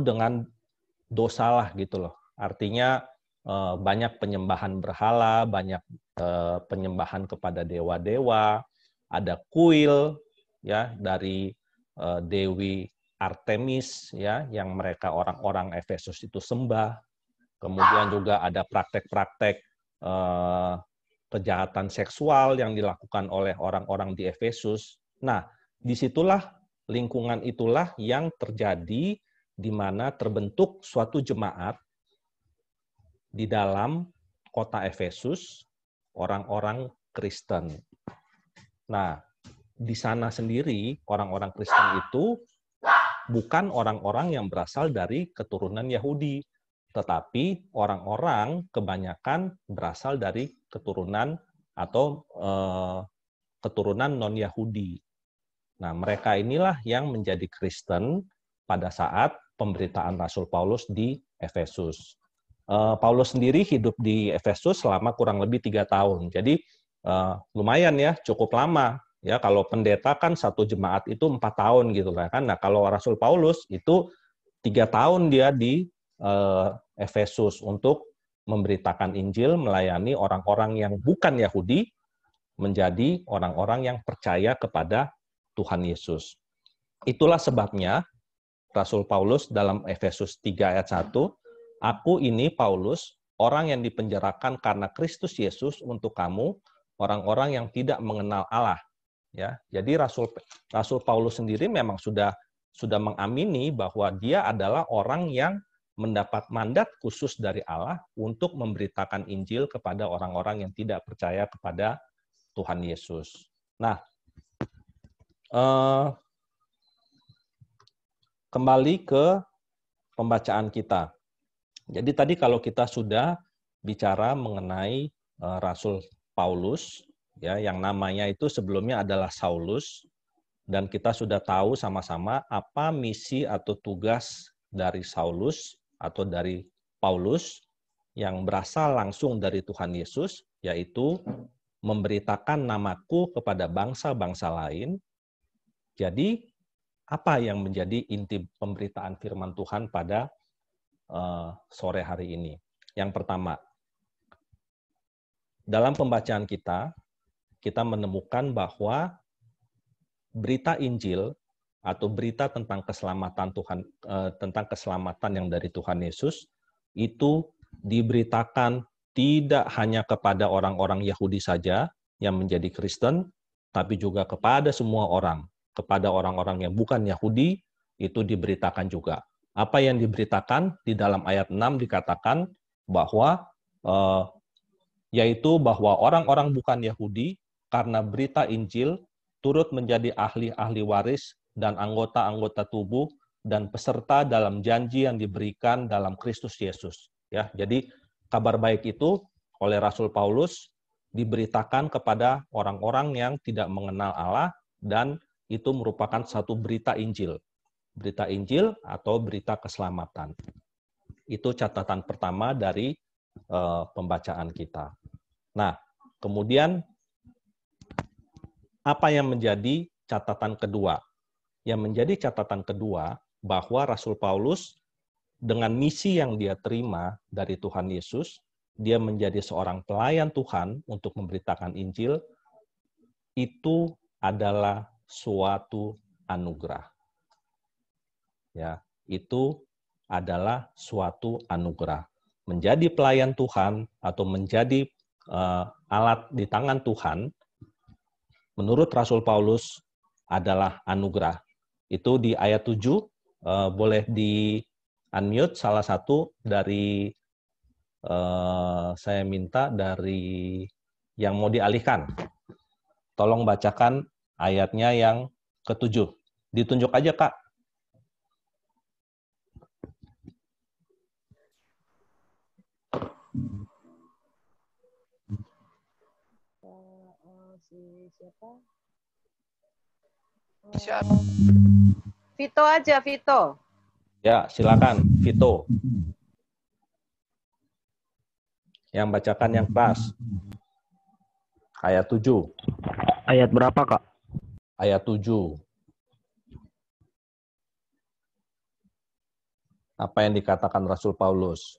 dengan dosa lah gitu loh. Artinya banyak penyembahan berhala, banyak penyembahan kepada dewa-dewa, ada kuil ya dari Dewi Artemis ya yang mereka orang-orang Efesus itu sembah. Kemudian juga ada praktek-praktek kejahatan seksual yang dilakukan oleh orang-orang di Efesus. Nah, disitulah lingkungan itulah yang terjadi di mana terbentuk suatu jemaat di dalam kota Efesus, orang-orang Kristen. Nah, di sana sendiri orang-orang Kristen itu bukan orang-orang yang berasal dari keturunan Yahudi, tetapi orang-orang kebanyakan berasal dari keturunan atau keturunan non-Yahudi. Nah, mereka inilah yang menjadi Kristen pada saat pemberitaan Rasul Paulus di Efesus. Paulus sendiri hidup di Efesus selama kurang lebih 3 tahun. Jadi lumayan ya, cukup lama. Ya, kalau pendeta kan satu jemaat itu 4 tahun gitu kan. Nah, kalau Rasul Paulus itu 3 tahun dia di Efesus untuk memberitakan Injil, melayani orang-orang yang bukan Yahudi menjadi orang-orang yang percaya kepada Tuhan Yesus. Itulah sebabnya Rasul Paulus dalam Efesus 3 ayat 1, aku ini Paulus, orang yang dipenjarakan karena Kristus Yesus untuk kamu, orang-orang yang tidak mengenal Allah. Ya, jadi Rasul Paulus sendiri memang sudah mengamini bahwa dia adalah orang yang mendapat mandat khusus dari Allah untuk memberitakan Injil kepada orang-orang yang tidak percaya kepada Tuhan Yesus. Nah, kembali ke pembacaan kita. Jadi tadi kalau kita sudah bicara mengenai Rasul Paulus, ya, yang namanya itu sebelumnya adalah Saulus, dan kita sudah tahu sama-sama apa misi atau tugas dari Saulus atau dari Paulus yang berasal langsung dari Tuhan Yesus, yaitu memberitakan namaku kepada bangsa-bangsa lain. Jadi, apa yang menjadi inti pemberitaan firman Tuhan pada sore hari ini? Yang pertama, dalam pembacaan kita menemukan bahwa berita Injil atau berita tentang keselamatan Tuhan, tentang keselamatan yang dari Tuhan Yesus itu diberitakan tidak hanya kepada orang-orang Yahudi saja yang menjadi Kristen, tapi juga kepada semua orang, kepada orang-orang yang bukan Yahudi itu diberitakan juga. Apa yang diberitakan di dalam ayat 6 dikatakan bahwa yaitu bahwa orang-orang bukan Yahudi karena berita Injil turut menjadi ahli-ahli waris dan anggota-anggota tubuh dan peserta dalam janji yang diberikan dalam Kristus Yesus. Ya, jadi kabar baik itu oleh Rasul Paulus diberitakan kepada orang-orang yang tidak mengenal Allah, dan itu merupakan satu berita Injil. Berita Injil atau berita keselamatan. Itu catatan pertama dari pembacaan kita. Nah, kemudian apa yang menjadi catatan kedua? Yang menjadi catatan kedua bahwa Rasul Paulus dengan misi yang dia terima dari Tuhan Yesus, dia menjadi seorang pelayan Tuhan untuk memberitakan Injil, itu adalah suatu anugerah. Ya, itu adalah suatu anugerah. Menjadi pelayan Tuhan atau menjadi alat di tangan Tuhan, menurut Rasul Paulus adalah anugerah. Itu di ayat 7, boleh di-unmute salah satu dari, saya minta dari yang mau dialihkan. Tolong bacakan ayatnya yang ke-7. Ditunjuk aja, Kak. Siapa? Vito aja, Vito. Ya, silakan, Vito. Yang bacakan yang keras. Ayat 7. Ayat berapa, Kak? Ayat 7. Apa yang dikatakan Rasul Paulus?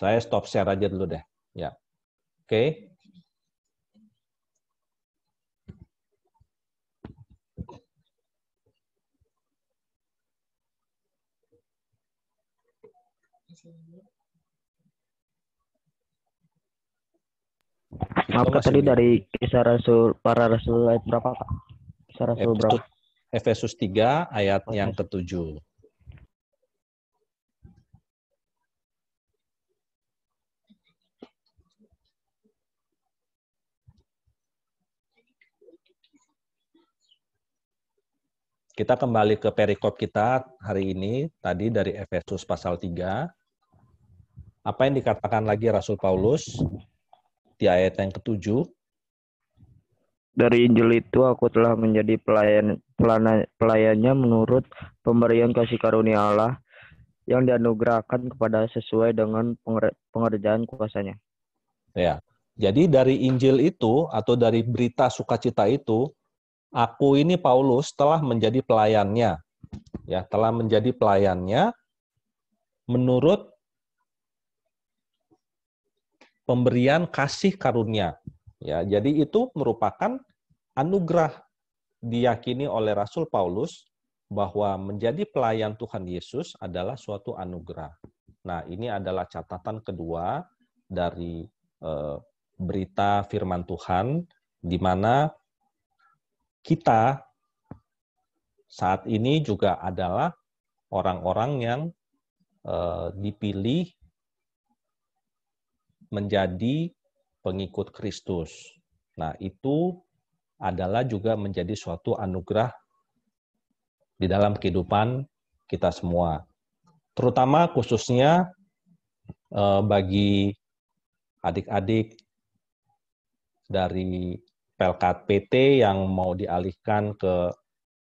Saya stop share aja dulu deh. Ya. Oke. Apa tadi dari kisah Rasul, para Rasul ayat berapa, Kak? Kisah Rasul berapa? Efesus 3 ayat yang ke-7. Kita kembali ke perikop kita hari ini, tadi dari Efesus pasal 3. Apa yang dikatakan lagi Rasul Paulus di ayat yang ke-7? Dari Injil itu aku telah menjadi pelayannya menurut pemberian kasih karunia Allah yang dianugerahkan kepada sesuai dengan pengerjaan kuasanya. Ya. Jadi dari Injil itu atau dari berita sukacita itu, aku ini Paulus telah menjadi pelayannya. Ya, telah menjadi pelayannya menurut pemberian kasih karunia. Ya, jadi itu merupakan anugerah, diyakini oleh Rasul Paulus bahwa menjadi pelayan Tuhan Yesus adalah suatu anugerah. Nah, ini adalah catatan kedua dari berita firman Tuhan, di mana kita saat ini juga adalah orang-orang yang dipilih menjadi pengikut Kristus. Nah, itu adalah juga menjadi suatu anugerah di dalam kehidupan kita semua. Terutama khususnya bagi adik-adik dari Pelkat PT yang mau dialihkan ke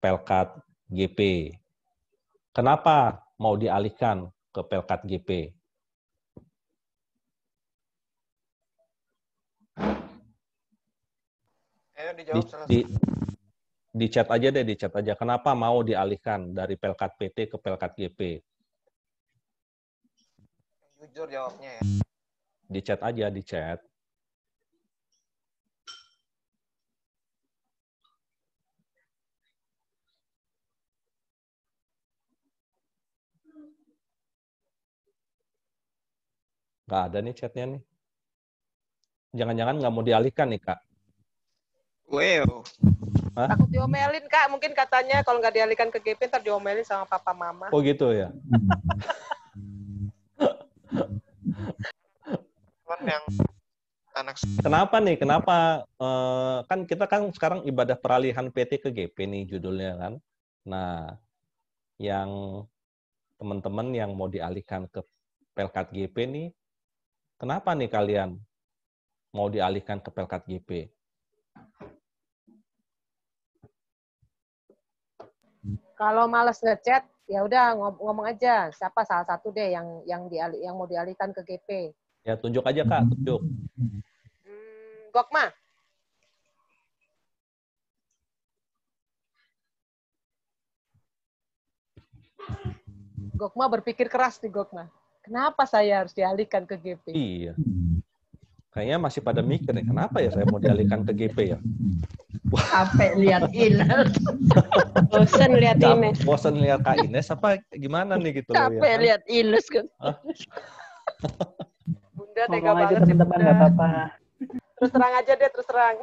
Pelkat GP. Kenapa mau dialihkan ke Pelkat GP? Di chat aja deh, di chat aja. Kenapa mau dialihkan dari Pelkat PT ke Pelkat GP? Jujur jawabnya ya. Di chat aja, di chat. Nggak ada nih chatnya nih. Jangan-jangan nggak mau dialihkan nih, Kak? Wow. Takut diomelin, Kak. Mungkin katanya kalau nggak dialihkan ke GP, ntar diomelin sama papa mama. Oh gitu ya? Yang anak. Kenapa nih? Kenapa? Kan kita kan sekarang ibadah peralihan PT ke GP nih judulnya kan. Nah, yang teman-teman yang mau dialihkan ke Pelkat GP nih, kenapa nih kalian mau dialihkan ke Pelkat GP? Kalau males ngechat, ya udah ngomong aja. Siapa salah satu deh yang mau dialihkan ke GP. Ya tunjuk aja Kak, tunjuk. Gokma. Gokma berpikir keras nih Gokma. Kenapa saya harus dialihkan ke GP? Iya. Kayaknya masih pada mikir nih, kenapa ya saya mau dialihkan ke GP ya? Capek lihat Ines. Bosan lihat Ines. Bosan lihat Kak Ines apa gimana nih gitu loh ya? Capek lihat Ines kan. Bunda tega Ngomong aja banget sih teman-teman, Bunda. nggak apa-apa. Terus terang aja deh, terus terang.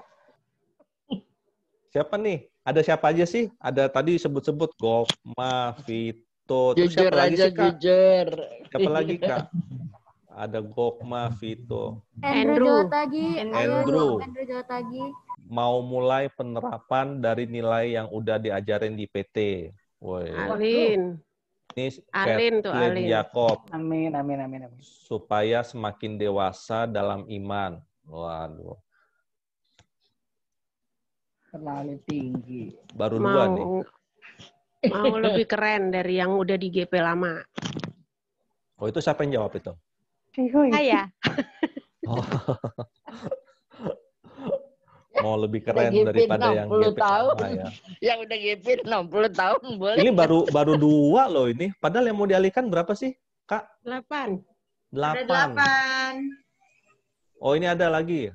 Siapa nih? Ada siapa aja sih? Ada tadi sebut-sebut Gokma, Vito. Terus Jujur siapa lagi aja, sih Kak? jujur. Siapa lagi Kak? Ada Gokma, Vito. Andrew Jawatagi. Andrew. Ayo, Andrew Jawatagi. Mau mulai penerapan dari nilai yang udah diajarin di PT. Woi. Alin. Ini Alin tuh, Kathleen Alin. Yakob. Amin, amin, amin, amin. Supaya semakin dewasa dalam iman. Waduh. Terlalu tinggi. Baru dua nih. Mau lebih keren dari yang udah di GP lama. Oh, itu siapa yang jawab itu? Saya. Oh. Mau lebih keren Udah daripada yang 60 GP tahun. lama ya. Yang udah GP 60 tahun boleh. Ini baru dua loh ini. Padahal yang mau dialihkan berapa sih, Kak? 8. 8. Oh, ini ada lagi.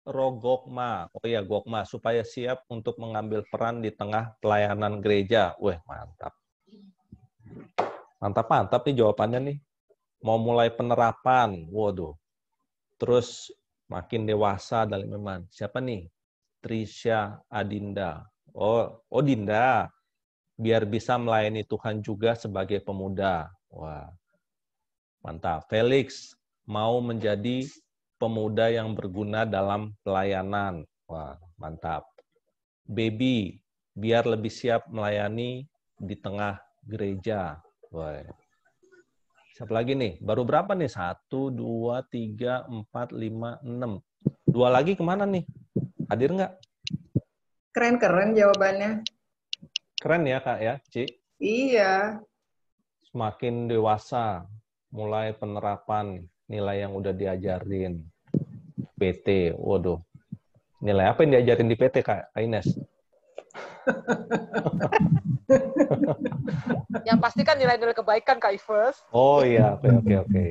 Rogokma. Oh iya, Gokma. Supaya siap untuk mengambil peran di tengah pelayanan gereja. Wah, mantap. Mantap nih jawabannya nih. Mau mulai penerapan. Waduh. Terus makin dewasa dalam iman. Siapa nih? Trisha Adinda. Oh, Dinda. Biar bisa melayani Tuhan juga sebagai pemuda. Wah. Mantap. Felix mau menjadi pemuda yang berguna dalam pelayanan. Wah, mantap. Baby, biar lebih siap melayani di tengah gereja. Wah. Siapa lagi nih? Baru berapa nih? 1, 2, 3, 4, 5, 6. 2 lagi kemana nih? Hadir nggak? Keren-keren jawabannya. Keren ya, Kak ya, Ci? Iya. Semakin dewasa, mulai penerapan nilai yang udah diajarin. PT, waduh. Nilai apa yang diajarin di PT, Kak Ines? Yang pasti kan nilai-nilai kebaikan Kak Ives. Oh iya, oke.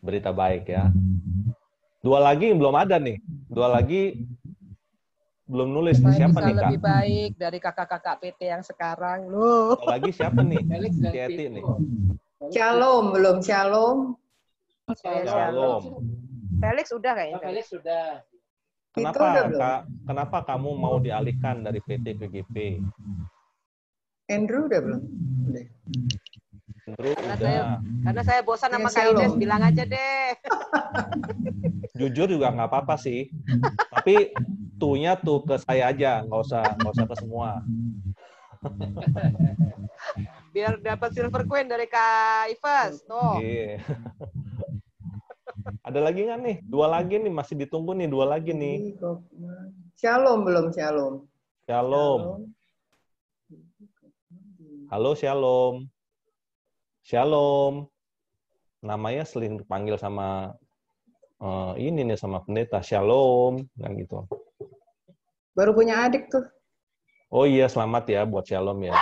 Berita baik ya. 2 lagi belum ada nih. 2 lagi belum nulis. Supaya Siapa bisa nih, Kak? lebih baik dari kakak-kakak PT yang sekarang. Loh. 2 lagi siapa nih? Si Eti nih. Shalom, belum shalom. Shalom. Felix udah kayaknya. Felix sudah. Kenapa kamu mau dialihkan dari PT ke GP? Andrew udah belum? Udah. Andrew udah. Karena saya bosan sama Kak Shalom. Ines, bilang aja deh. Jujur juga nggak apa-apa sih. Tapi tuh-nya tuh ke saya aja, nggak usah ke semua. Biar dapat silver queen dari Kak Ives. Tuh. Iya. Ada lagi nggak nih? 2 lagi nih, masih ditunggu nih 2 lagi nih. Shalom, belum shalom. Shalom. Halo, Shalom. Shalom. Namanya sering dipanggil sama ini nih sama pendeta. Shalom, kan gitu. Baru punya adik tuh. Oh iya, selamat ya buat Shalom ya.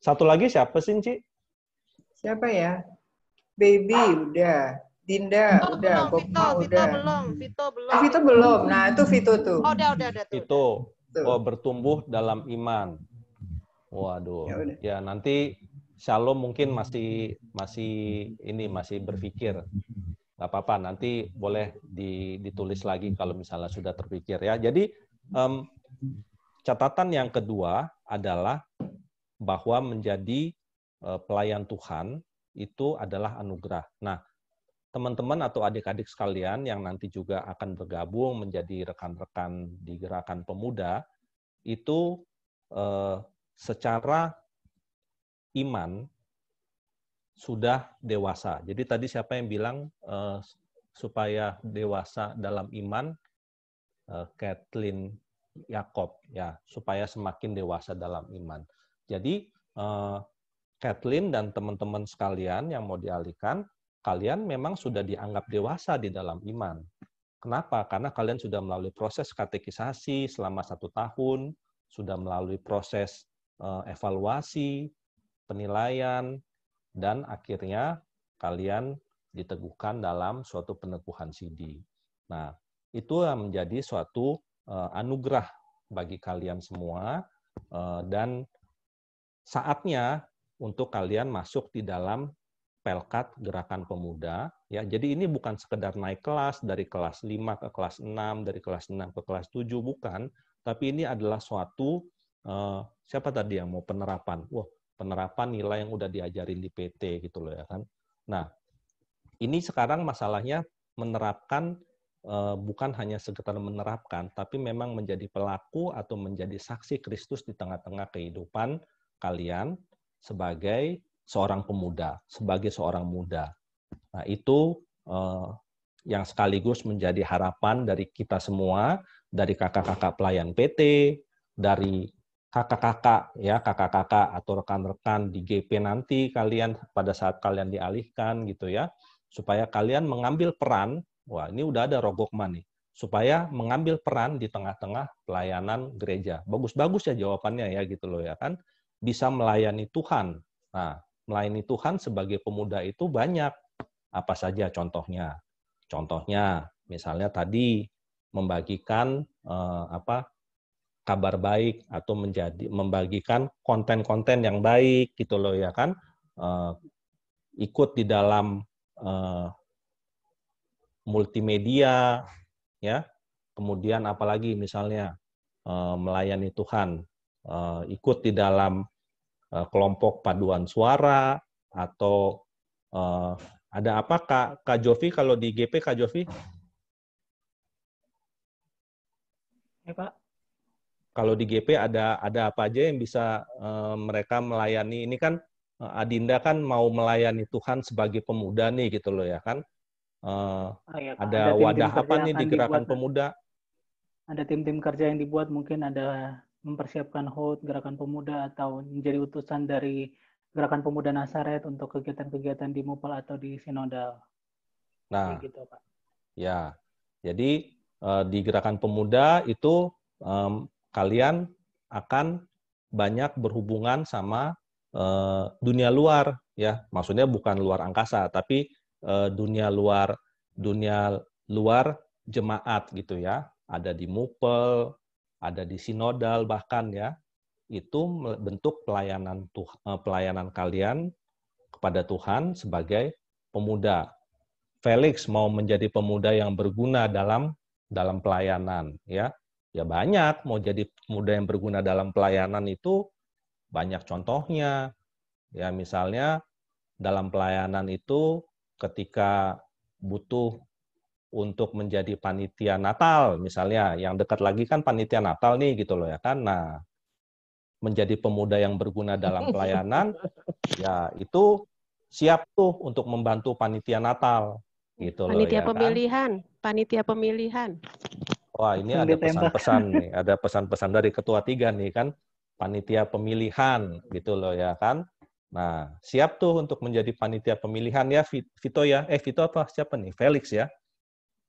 Satu lagi siapa sih, Ci? Siapa ya? Baby udah. Dinda udah. Gokma udah. Vito belum. Vito belum. Nah, itu Vito tuh. Oh, udah tuh. Itu. Oh, bertumbuh dalam iman. Waduh. Ya, nanti Shalom mungkin masih berpikir. Nggak apa-apa, nanti boleh ditulis lagi kalau misalnya sudah terpikir ya. Jadi catatan yang kedua adalah bahwa menjadi pelayan Tuhan itu adalah anugerah. Nah, teman-teman atau adik-adik sekalian yang nanti juga akan bergabung menjadi rekan-rekan di Gerakan Pemuda, itu secara iman sudah dewasa. Jadi tadi siapa yang bilang supaya dewasa dalam iman? Kathleen Yakob, ya, supaya semakin dewasa dalam iman. Jadi Kathleen dan teman-teman sekalian yang mau dialihkan, kalian memang sudah dianggap dewasa di dalam iman. Kenapa? Karena kalian sudah melalui proses katekisasi selama 1 tahun, sudah melalui proses evaluasi, penilaian, dan akhirnya kalian diteguhkan dalam suatu peneguhan CD. Nah, itu yang menjadi suatu anugerah bagi kalian semua, dan saatnya untuk kalian masuk di dalam Pelkat Gerakan Pemuda. Ya, jadi ini bukan sekedar naik kelas dari kelas 5 ke kelas 6, dari kelas 6 ke kelas 7, bukan. Tapi ini adalah suatu, siapa tadi yang mau penerapan? Wah, penerapan nilai yang udah diajarin di PT gitu loh ya kan. Nah, ini sekarang masalahnya menerapkan, bukan hanya sekedar menerapkan, tapi memang menjadi pelaku atau menjadi saksi Kristus di tengah-tengah kehidupan kalian sebagai seorang pemuda, sebagai seorang muda. Nah, itu yang sekaligus menjadi harapan dari kita semua, dari kakak-kakak pelayan PT, dari kakak-kakak ya, kakak-kakak atau rekan-rekan di GP nanti kalian pada saat kalian dialihkan gitu ya, supaya kalian mengambil peran. Wah, ini udah ada Rogokma nih, supaya mengambil peran di tengah-tengah pelayanan gereja. Bagus-bagus ya jawabannya ya gitu loh ya kan. Bisa melayani Tuhan. Nah, melayani Tuhan sebagai pemuda itu banyak. Apa saja contohnya? Contohnya misalnya tadi membagikan kabar baik atau membagikan konten-konten yang baik gitu loh ya kan. Ikut di dalam multimedia ya. Kemudian apalagi misalnya melayani Tuhan, ikut di dalam kelompok paduan suara, atau ada apa Kak Jovi kalau di GP, Kak Jovi? Ya Pak. Kalau di GP ada apa aja yang bisa mereka melayani? Ini kan Adinda kan mau melayani Tuhan sebagai pemuda nih gitu loh ya kan? Ya, ada wadah apa nih di Gerakan Pemuda? Ada tim-tim kerja yang dibuat, mungkin ada mempersiapkan HOT Gerakan Pemuda atau menjadi utusan dari Gerakan Pemuda Nasaret untuk kegiatan-kegiatan di Mupal atau di Sinodal. Nah, gitu, Pak. Ya, jadi di Gerakan Pemuda itu kalian akan banyak berhubungan sama dunia luar, ya. Maksudnya bukan luar angkasa, tapi dunia luar jemaat gitu ya. Ada di Mupel, ada di Sinodal bahkan ya. Itu bentuk pelayanan kalian kepada Tuhan sebagai pemuda. Felix mau menjadi pemuda yang berguna dalam pelayanan ya. Ya banyak, mau jadi pemuda yang berguna dalam pelayanan itu banyak contohnya. Ya misalnya dalam pelayanan itu ketika butuh untuk menjadi panitia Natal misalnya, yang dekat lagi kan panitia Natal nih gitu loh ya kan. Nah, menjadi pemuda yang berguna dalam pelayanan ya itu siap tuh untuk membantu panitia Natal gitu loh Panitia ya pemilihan, kan. panitia pemilihan. Wah, ini ada pesan-pesan nih, ada pesan-pesan dari ketua 3 nih kan, panitia pemilihan gitu loh ya kan. Nah, siap tuh untuk menjadi panitia pemilihan ya Vito ya. Vito apa siapa nih? Felix ya.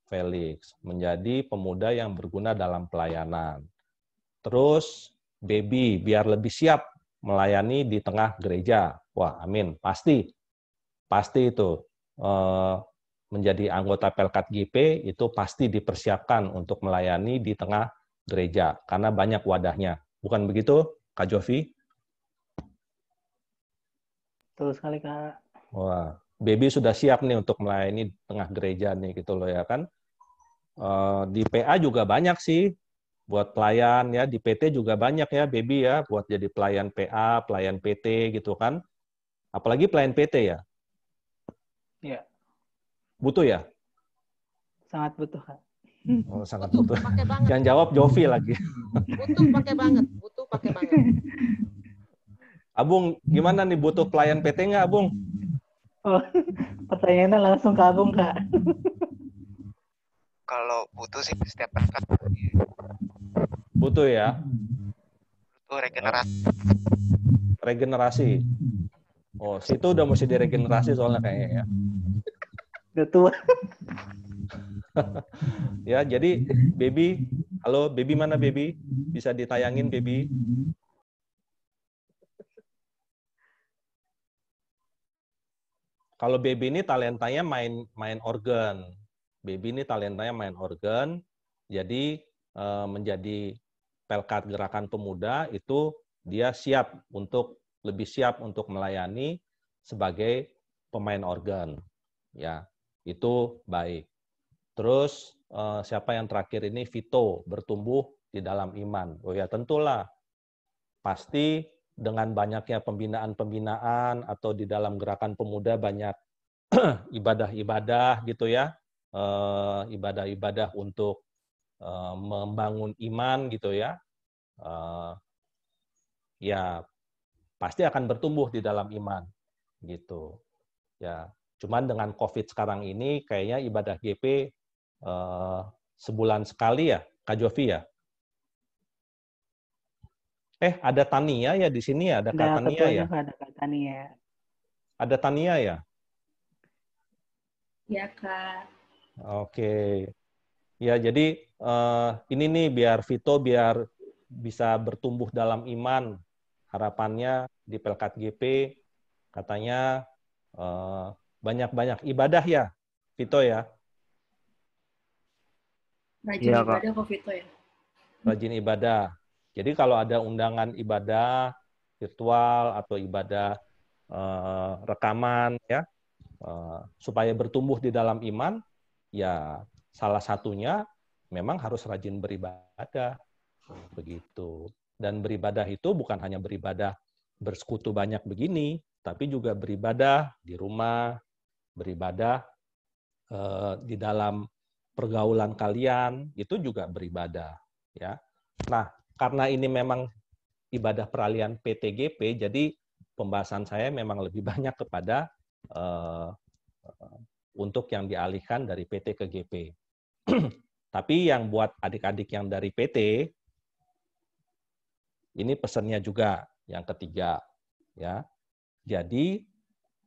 Felix menjadi pemuda yang berguna dalam pelayanan. Terus Baby biar lebih siap melayani di tengah gereja. Wah, amin. Pasti itu menjadi anggota Pelkat GP itu pasti dipersiapkan untuk melayani di tengah gereja karena banyak wadahnya. Bukan begitu, Kak Jovi? Betul sekali, Kak. Wah, Baby sudah siap nih untuk melayani di tengah gereja nih gitu loh ya kan. Di PA juga banyak sih buat pelayan ya, di PT juga banyak ya Baby ya buat jadi pelayan PA, pelayan PT gitu kan. Apalagi pelayan PT ya. Iya. Butuh ya? Sangat butuh, Kak. Oh, sangat butuh. Yang jawab Jovi lagi. Butuh pakai banget. Abung, gimana nih, butuh pelayan PT nggak, Abung? Oh, pertanyaannya langsung ke Abung, Kak. Kalau butuh sih setiap berangkat Butuh ya? butuh regenerasi. Regenerasi. Oh, situ udah mesti diregenerasi soalnya kayaknya ya. Udah tua. Ya, jadi Baby, halo Baby, mana Baby? Bisa ditayangin Baby? Kalau Baby ini talentanya main organ. Baby ini talentanya main organ. Jadi menjadi Pelkat Gerakan Pemuda itu dia lebih siap untuk melayani sebagai pemain organ. Ya, itu baik. Terus siapa yang terakhir ini? Vito, bertumbuh di dalam iman. Oh ya, tentulah. Pasti dengan banyaknya pembinaan-pembinaan atau di dalam gerakan pemuda banyak ibadah-ibadah gitu ya. Ibadah-ibadah untuk membangun iman gitu ya. Ya pasti akan bertumbuh di dalam iman gitu. Ya, cuman dengan COVID sekarang ini kayaknya ibadah GP sebulan sekali ya, Kak Jovi ya. Ada Tania ya di sini ya, ada Kak Tania ya. Ada Kak Tania. Ada Tania ya. Ya, Kak. Oke. Ya, jadi ini nih biar Vito biar bisa bertumbuh dalam iman. Harapannya di Pelkat GP katanya banyak-banyak ibadah ya, Vito ya. Rajin ibadah kok Vito ya. Rajin ibadah. Jadi kalau ada undangan ibadah virtual atau ibadah rekaman ya, supaya bertumbuh di dalam iman, ya salah satunya memang harus rajin beribadah, begitu. Dan beribadah itu bukan hanya beribadah bersekutu banyak begini, tapi juga beribadah di rumah, beribadah di dalam pergaulan kalian, itu juga beribadah, ya. Nah, karena ini memang ibadah peralihan PTGP, jadi pembahasan saya memang lebih banyak kepada untuk yang dialihkan dari PT ke GP. Tapi yang buat adik-adik yang dari PT, ini pesannya juga yang ketiga, ya. Jadi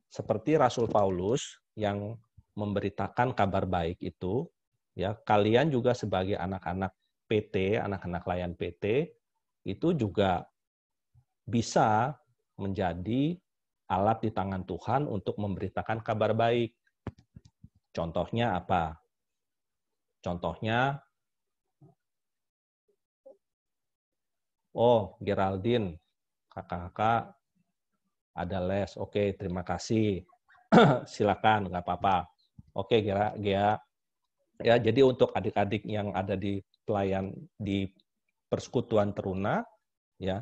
seperti Rasul Paulus yang memberitakan kabar baik itu, ya, kalian juga sebagai anak-anak PT, anak-anak layan PT, itu juga bisa menjadi alat di tangan Tuhan untuk memberitakan kabar baik. Contohnya apa? Contohnya, oh, Geraldine, kakak-kakak ada les. Oke, terima kasih. Silakan, nggak apa-apa. Oke, Gea. Ya, jadi untuk adik-adik yang ada di pelayan di Persekutuan Teruna, ya,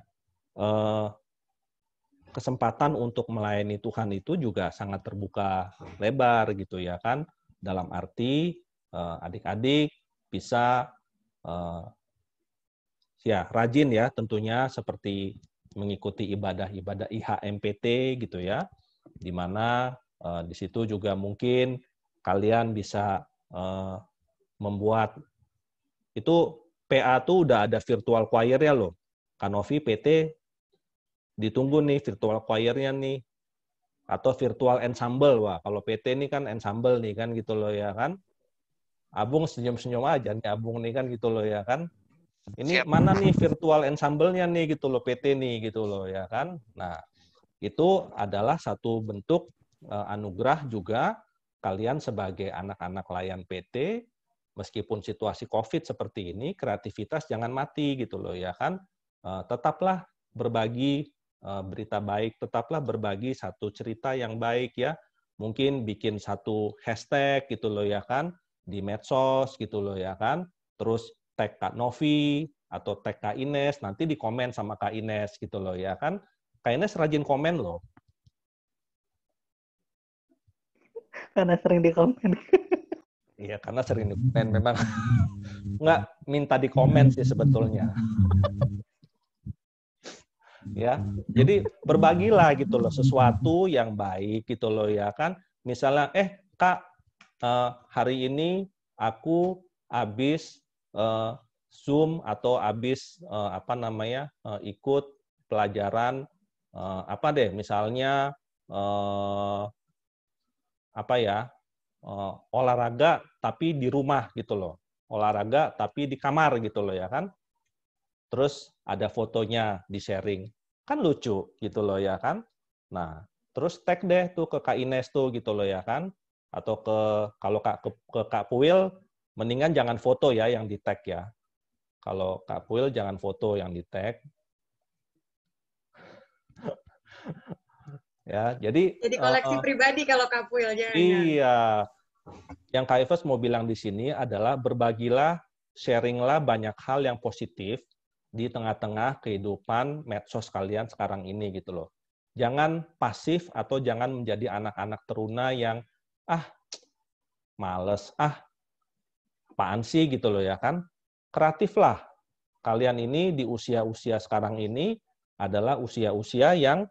kesempatan untuk melayani Tuhan itu juga sangat terbuka lebar gitu ya kan. Dalam arti adik-adik bisa ya rajin ya tentunya seperti mengikuti ibadah-ibadah IHMPT gitu ya, di mana di situ juga mungkin kalian bisa membuat itu PA tuh udah ada virtual choir-nya loh. Kanovi PT ditunggu nih virtual choir-nya nih. Atau virtual ensemble. Wah, kalau PT ini kan ensemble nih kan gitu loh ya kan. Abung senyum-senyum aja nih Abung nih kan gitu loh ya kan. Ini mana nih virtual ensemble-nya nih gitu loh PT nih gitu loh ya kan. Nah, itu adalah satu bentuk anugerah juga kalian sebagai anak-anak layan PT. Meskipun situasi COVID seperti ini, kreativitas jangan mati gitu loh ya kan. Tetaplah berbagi berita baik, tetaplah berbagi satu cerita yang baik ya. Mungkin bikin satu hashtag gitu loh ya kan, di medsos gitu loh ya kan. Terus tag Kak Novi atau tag Kak Ines, nanti di komen sama Kak Ines gitu loh ya kan. Kak Ines rajin komen loh. Karena sering di komen. Iya, karena sering di komen. Memang nggak minta di komen sih sebetulnya. Ya, jadi berbagilah gitu loh sesuatu yang baik gitu loh ya kan. Misalnya, Kak, hari ini aku habis Zoom atau habis ikut pelajaran apa deh, misalnya olahraga tapi di rumah gitu loh, olahraga tapi di kamar gitu loh ya kan. Terus ada fotonya di sharing, kan lucu gitu loh ya kan. Nah, terus tag deh tuh ke Kak Ines tuh gitu loh ya kan, atau kalau ke Kak Puil, mendingan jangan foto ya yang di tag ya. Kalau Kak Puil jangan foto yang di tag. Ya, jadi koleksi pribadi kalau Kapuil jangan. Iya. Yang Kak Ives mau bilang di sini adalah berbagilah, sharinglah banyak hal yang positif di tengah-tengah kehidupan medsos kalian sekarang ini gitu loh. Jangan pasif atau jangan menjadi anak-anak teruna yang males, apaan sih gitu loh ya kan. Kreatiflah. Kalian ini di usia-usia sekarang ini adalah usia-usia yang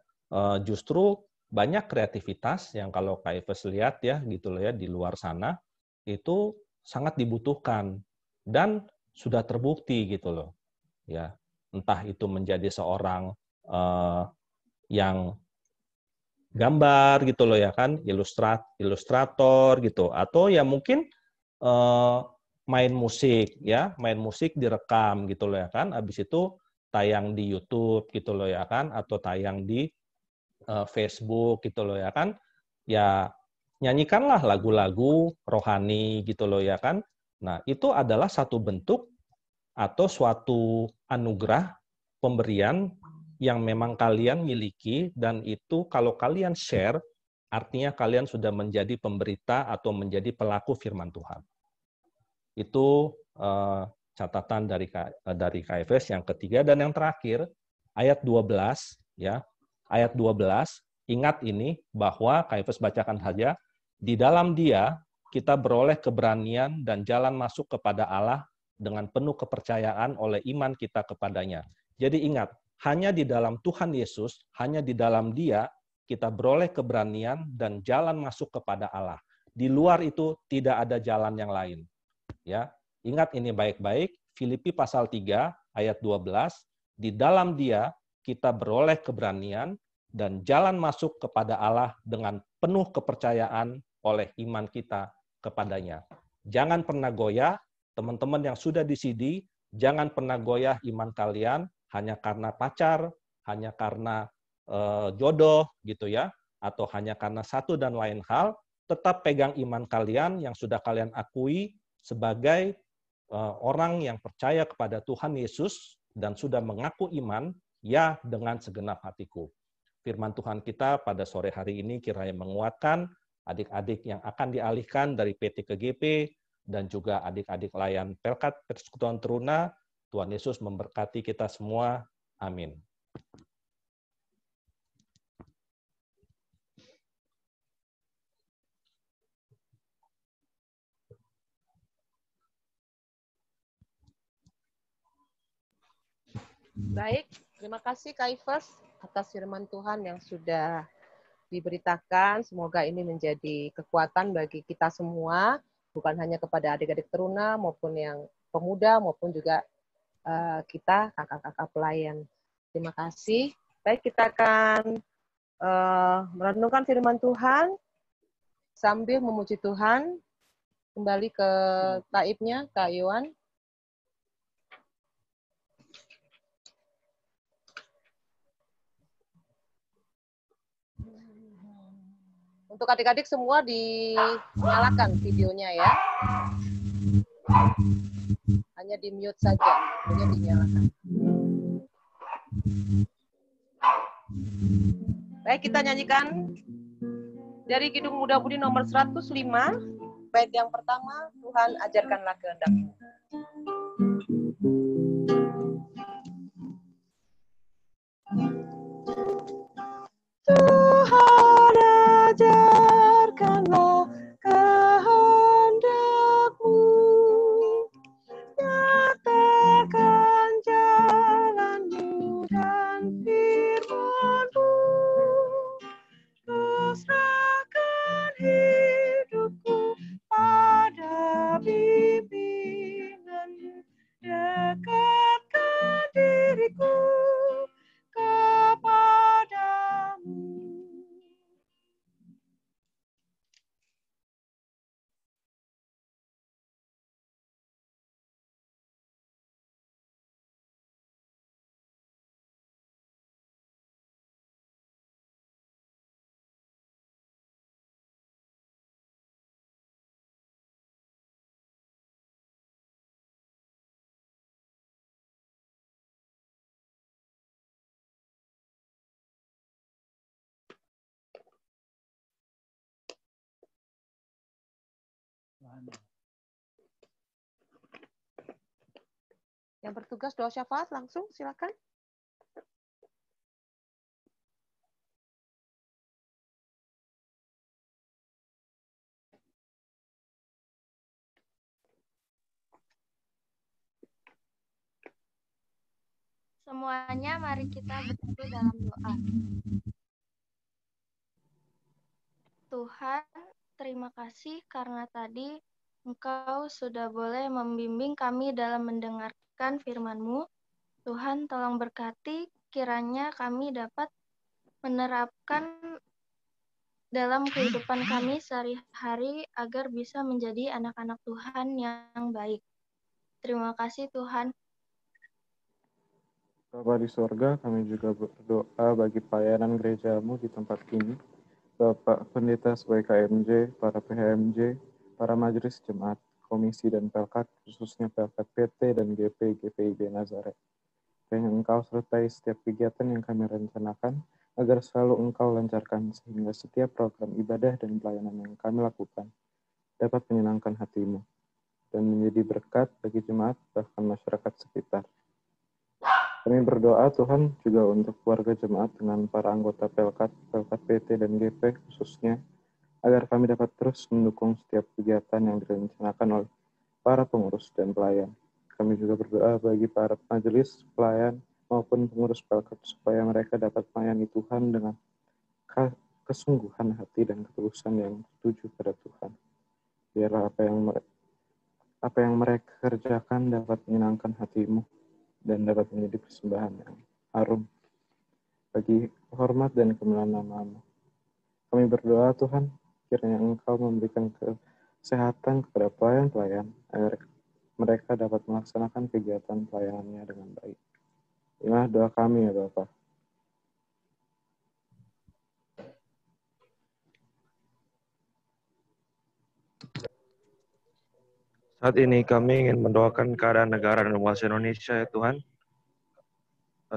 justru banyak kreativitas yang kalau Kak Ives lihat ya gitu loh ya di luar sana itu sangat dibutuhkan dan sudah terbukti gitu loh. Ya, entah itu menjadi seorang yang gambar gitu loh ya kan, ilustrator gitu, atau ya mungkin main musik ya, main musik direkam gitu loh ya kan, habis itu tayang di YouTube gitu loh ya kan, atau tayang di Facebook gitu loh ya kan, ya nyanyikanlah lagu-lagu rohani gitu loh ya kan. Nah, itu adalah satu bentuk atau suatu anugerah pemberian yang memang kalian miliki, dan itu kalau kalian share, artinya kalian sudah menjadi pemberita atau menjadi pelaku firman Tuhan. Itu catatan dari KFS yang ketiga. Dan yang terakhir, ayat 12, ya, ayat 12, ingat ini, bahwa KFS bacakan saja, di dalam Dia kita beroleh keberanian dan jalan masuk kepada Allah dengan penuh kepercayaan oleh iman kita kepadanya. Jadi ingat, hanya di dalam Tuhan Yesus, hanya di dalam Dia, kita beroleh keberanian dan jalan masuk kepada Allah. Di luar itu tidak ada jalan yang lain. Ya, ingat ini baik-baik, Filipi pasal 3 ayat 12, di dalam Dia kita beroleh keberanian dan jalan masuk kepada Allah dengan penuh kepercayaan oleh iman kita kepadanya. Jangan pernah goyah, teman-teman yang sudah di CD, jangan pernah goyah iman kalian hanya karena pacar, hanya karena jodoh gitu ya, atau hanya karena satu dan lain hal. Tetap pegang iman kalian yang sudah kalian akui sebagai orang yang percaya kepada Tuhan Yesus dan sudah mengaku iman, ya dengan segenap hatiku. Firman Tuhan kita pada sore hari ini kiranya menguatkan adik-adik yang akan dialihkan dari PT ke GP, dan juga adik-adik layan Pelkat Persekutuan Teruna. Tuhan Yesus memberkati kita semua. Amin. Baik, terima kasih Kak Ives atas firman Tuhan yang sudah diberitakan. Semoga ini menjadi kekuatan bagi kita semua, bukan hanya kepada adik-adik teruna maupun yang pemuda maupun juga kita kakak-kakak pelayan. Terima kasih. Baik, kita akan merenungkan firman Tuhan sambil memuji Tuhan. Kembali ke taibnya, Kak Iwan. Untuk adik-adik semua dinyalakan videonya ya. Hanya di mute saja, hanya dinyalakan. Baik, kita nyanyikan dari Kidung Muda Budi nomor 105, bait yang pertama, Tuhan ajarkanlah kehendak-Mu. Tuhan ajarkanlah kehendak-Mu, nyatakan jalan-Mu dan firman-Mu. Yang bertugas doa syafaat langsung silakan. Semuanya mari kita bersatu dalam doa. Tuhan, terima kasih karena tadi Engkau sudah boleh membimbing kami dalam mendengarkan firman-Mu. Tuhan, tolong berkati kiranya kami dapat menerapkan dalam kehidupan kami sehari-hari agar bisa menjadi anak-anak Tuhan yang baik. Terima kasih Tuhan. Bapa di sorga, kami juga berdoa bagi pelayanan gerejamu di tempat ini. Bapak Pendeta sebagai KMJ, para PHMJ, para majelis jemaat, komisi dan pelkat, khususnya pelkat PT dan GP GPIB Nazaret. Yang Engkau sertai setiap kegiatan yang kami rencanakan, agar selalu Engkau lancarkan sehingga setiap program ibadah dan pelayanan yang kami lakukan dapat menyenangkan hati-Mu dan menjadi berkat bagi jemaat bahkan masyarakat sekitar. Kami berdoa Tuhan juga untuk keluarga jemaat dengan para anggota pelkat PT dan GP khususnya, agar kami dapat terus mendukung setiap kegiatan yang direncanakan oleh para pengurus dan pelayan. Kami juga berdoa bagi para majelis, pelayan, maupun pengurus pelkat supaya mereka dapat melayani Tuhan dengan kesungguhan hati dan ketulusan yang setuju pada Tuhan. Biarlah apa yang mereka kerjakan dapat menyenangkan hati-Mu dan dapat menjadi persembahan yang harum bagi hormat dan kemuliaan nama-Mu. Kami berdoa Tuhan, kiranya Engkau memberikan kesehatan kepada pelayan-pelayan agar mereka dapat melaksanakan kegiatan pelayanannya dengan baik. Inilah doa kami ya Bapa. Saat ini kami ingin mendoakan keadaan negara dan bangsa Indonesia ya Tuhan.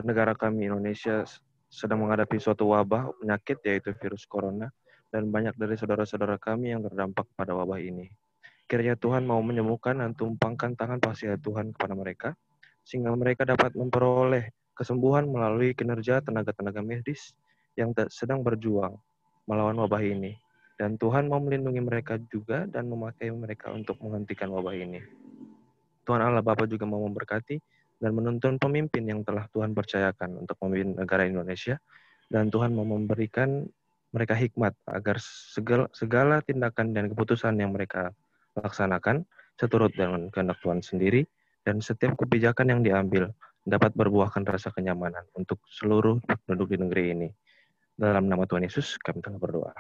Negara kami Indonesia sedang menghadapi suatu wabah penyakit yaitu virus corona, dan banyak dari saudara-saudara kami yang terdampak pada wabah ini. Kiranya Tuhan mau menyembuhkan dan tumpangkan tangan kasih Tuhan kepada mereka, sehingga mereka dapat memperoleh kesembuhan melalui kinerja tenaga-tenaga medis yang sedang berjuang melawan wabah ini. Dan Tuhan mau melindungi mereka juga dan memakai mereka untuk menghentikan wabah ini. Tuhan Allah Bapa juga mau memberkati dan menuntun pemimpin yang telah Tuhan percayakan untuk memimpin negara Indonesia. Dan Tuhan mau memberikan mereka hikmat agar segala tindakan dan keputusan yang mereka laksanakan seturut dengan kehendak Tuhan sendiri, dan setiap kebijakan yang diambil dapat berbuahkan rasa kenyamanan untuk seluruh penduduk di negeri ini. Dalam nama Tuhan Yesus kami telah berdoa.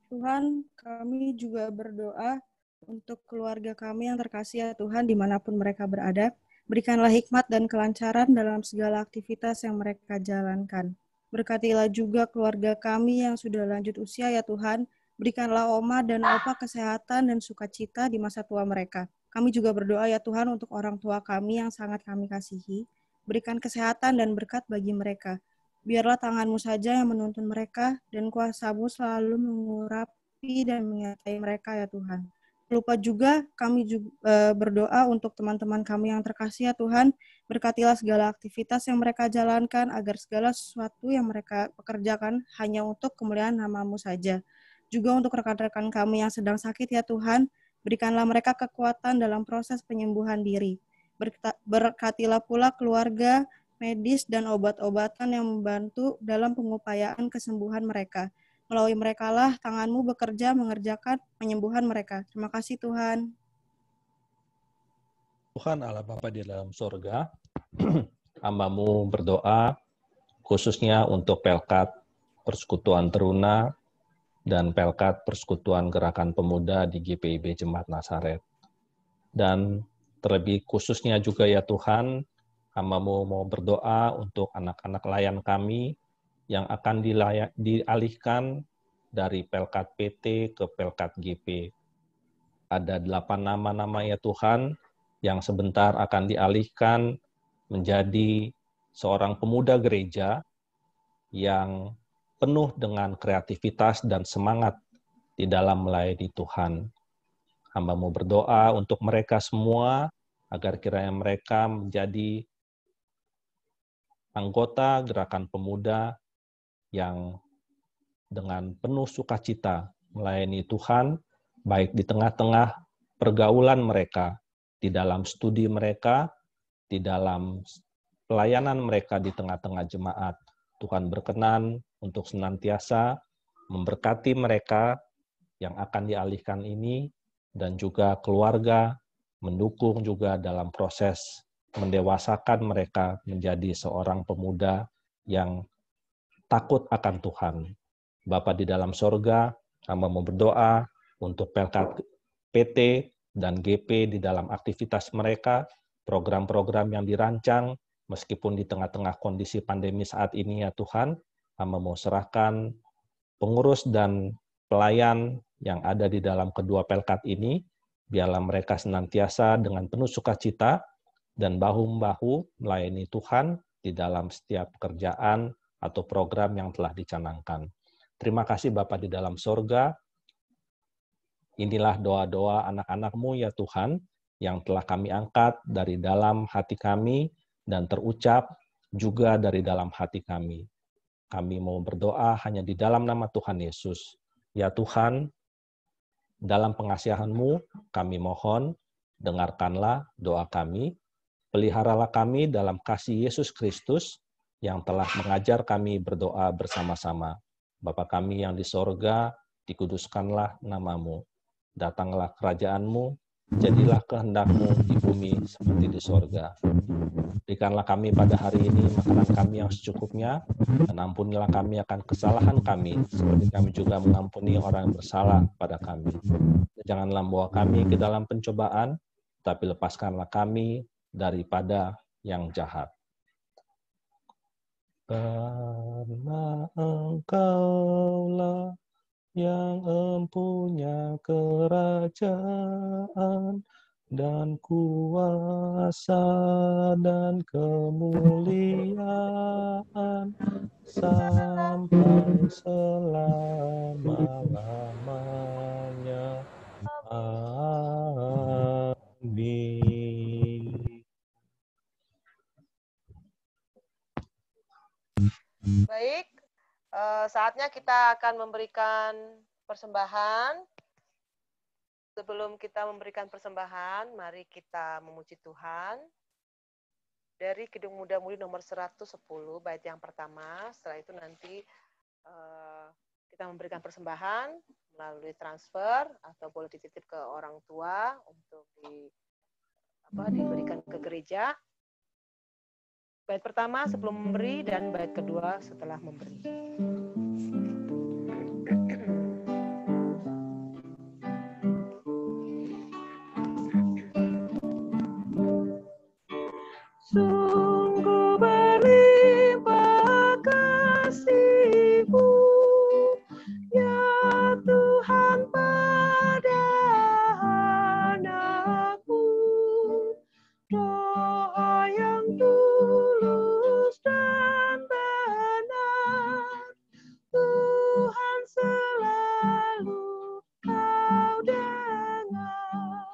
Tuhan, kami juga berdoa untuk keluarga kami yang terkasih ya Tuhan, dimanapun mereka berada. Berikanlah hikmat dan kelancaran dalam segala aktivitas yang mereka jalankan. Berkatilah juga keluarga kami yang sudah lanjut usia ya Tuhan. Berikanlah oma dan opa kesehatan dan sukacita di masa tua mereka. Kami juga berdoa ya Tuhan untuk orang tua kami yang sangat kami kasihi. Berikan kesehatan dan berkat bagi mereka. Biarlah tangan-Mu saja yang menuntun mereka, dan kuasa-Mu selalu mengurapi dan menyertai mereka ya Tuhan. Lupa juga kami juga berdoa untuk teman-teman kami yang terkasih ya Tuhan. Berkatilah segala aktivitas yang mereka jalankan, agar segala sesuatu yang mereka pekerjakan hanya untuk kemuliaan nama-Mu saja. Juga untuk rekan-rekan kami yang sedang sakit ya Tuhan, berikanlah mereka kekuatan dalam proses penyembuhan diri. Berkatilah pula keluarga, medis, dan obat-obatan yang membantu dalam pengupayaan kesembuhan mereka. Melalui merekalah tangan-Mu bekerja mengerjakan penyembuhan mereka. Terima kasih Tuhan. Tuhan Allah Bapa di dalam sorga, hamba-Mu berdoa khususnya untuk Pelkat Persekutuan Teruna dan Pelkat Persekutuan Gerakan Pemuda di GPIB Jemaat Nazaret. Dan terlebih khususnya juga ya Tuhan, hamba-Mu mau berdoa untuk anak-anak layan kami yang akan dialihkan dari Pelkat PT ke Pelkat GP. Ada 8 nama-nama ya Tuhan yang sebentar akan dialihkan menjadi seorang pemuda gereja yang penuh dengan kreativitas dan semangat di dalam melayani Tuhan. Hamba-Mu berdoa untuk mereka semua, agar kiranya mereka menjadi anggota gerakan pemuda yang dengan penuh sukacita melayani Tuhan, baik di tengah-tengah pergaulan mereka, di dalam studi mereka, di dalam pelayanan mereka di tengah-tengah jemaat. Tuhan berkenan untuk senantiasa memberkati mereka yang akan dialihkan ini, dan juga keluarga, mendukung juga dalam proses mendewasakan mereka menjadi seorang pemuda yang takut akan Tuhan. Bapa di dalam sorga, hamba mau berdoa untuk Pelkat PT dan GP di dalam aktivitas mereka, program-program yang dirancang, meskipun di tengah-tengah kondisi pandemi saat ini ya Tuhan, hamba mau serahkan pengurus dan pelayan yang ada di dalam kedua Pelkat ini, biarlah mereka senantiasa dengan penuh sukacita dan bahu-membahu melayani Tuhan di dalam setiap pekerjaan atau program yang telah dicanangkan. Terima kasih Bapa di dalam sorga. Inilah doa-doa anak-anak-Mu ya Tuhan, yang telah kami angkat dari dalam hati kami dan terucap juga dari dalam hati kami. Kami mau berdoa hanya di dalam nama Tuhan Yesus. Ya Tuhan, dalam pengasihan-Mu kami mohon, dengarkanlah doa kami, peliharalah kami dalam kasih Yesus Kristus yang telah mengajar kami berdoa bersama-sama. Bapa kami yang di sorga, dikuduskanlah nama-Mu. Datanglah kerajaan-Mu, jadilah kehendak-Mu di bumi seperti di sorga. Berikanlah kami pada hari ini makanan kami yang secukupnya, dan ampunilah kami akan kesalahan kami, seperti kami juga mengampuni orang yang bersalah pada kami. Janganlah membawa kami ke dalam pencobaan, tapi lepaskanlah kami daripada yang jahat. Karena Engkaulah yang empunya kerajaan dan kuasa dan kemuliaan sampai selama-lamanya. Amin. Baik, saatnya kita akan memberikan persembahan. Sebelum kita memberikan persembahan, mari kita memuji Tuhan. Dari Kidung Muda Mudi nomor 110, bait yang pertama. Setelah itu nanti kita memberikan persembahan melalui transfer atau boleh dititip ke orang tua untuk diberikan ke gereja. Bait pertama sebelum memberi dan bait kedua setelah memberi. Sungguh berlimpah kasih-Mu, ya Tuhan pada anak-Mu. Doa yang tulus dan benar, Tuhan selalu Kau dengar.